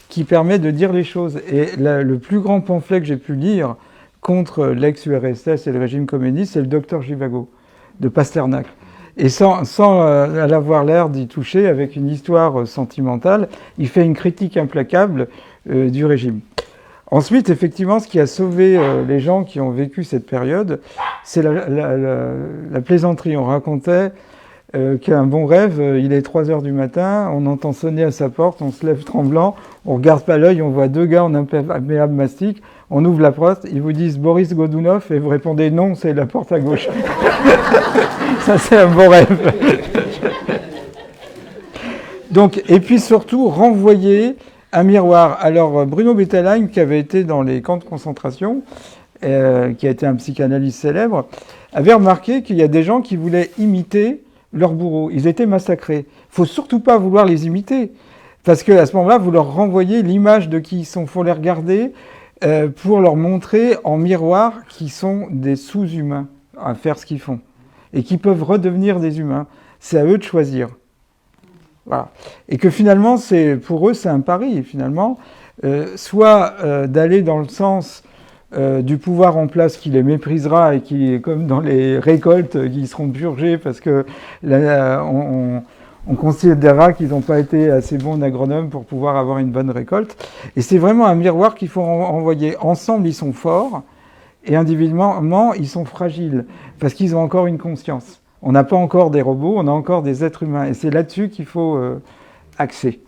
qui permet de dire les choses. Et le plus grand pamphlet que j'ai pu lire contre l'ex-URSS et le régime communiste, c'est le Docteur Zhivago, de Pasternak. Et sans avoir l'air d'y toucher, avec une histoire sentimentale, il fait une critique implacable du régime. Ensuite, effectivement, ce qui a sauvé les gens qui ont vécu cette période, c'est la plaisanterie. On racontait qu'un bon rêve, il est 3 heures du matin, on entend sonner à sa porte, on se lève tremblant, on regarde pas l'œil, on voit 2 gars en imperméable mastic, on ouvre la porte, ils vous disent « Boris Godunov » et vous répondez « Non, c'est la porte à gauche ». Ça, c'est un bon rêve. Donc, et puis surtout, renvoyer un miroir. Alors, Bruno Bettelheim, qui avait été dans les camps de concentration, qui a été un psychanalyste célèbre, avait remarqué qu'il y a des gens qui voulaient imiter leurs bourreaux. Ils étaient massacrés. Il ne faut surtout pas vouloir les imiter, parce qu'à ce moment-là, vous leur renvoyez l'image de qui ils sont. Il faut les regarder pour leur montrer en miroir qu'ils sont des sous-humains à faire ce qu'ils font, et qu'ils peuvent redevenir des humains. C'est à eux de choisir. Voilà. Et que finalement, pour eux, c'est un pari, finalement, soit d'aller dans le sens du pouvoir en place qui les méprisera et qui, comme dans les récoltes, qui seront purgées parce que on considérera qu'ils n'ont pas été assez bons agronomes pour pouvoir avoir une bonne récolte. Et c'est vraiment un miroir qu'il faut envoyer. Ensemble, ils sont forts, et individuellement, ils sont fragiles, parce qu'ils ont encore une conscience. On n'a pas encore des robots, on a encore des êtres humains. Et c'est là-dessus qu'il faut axer.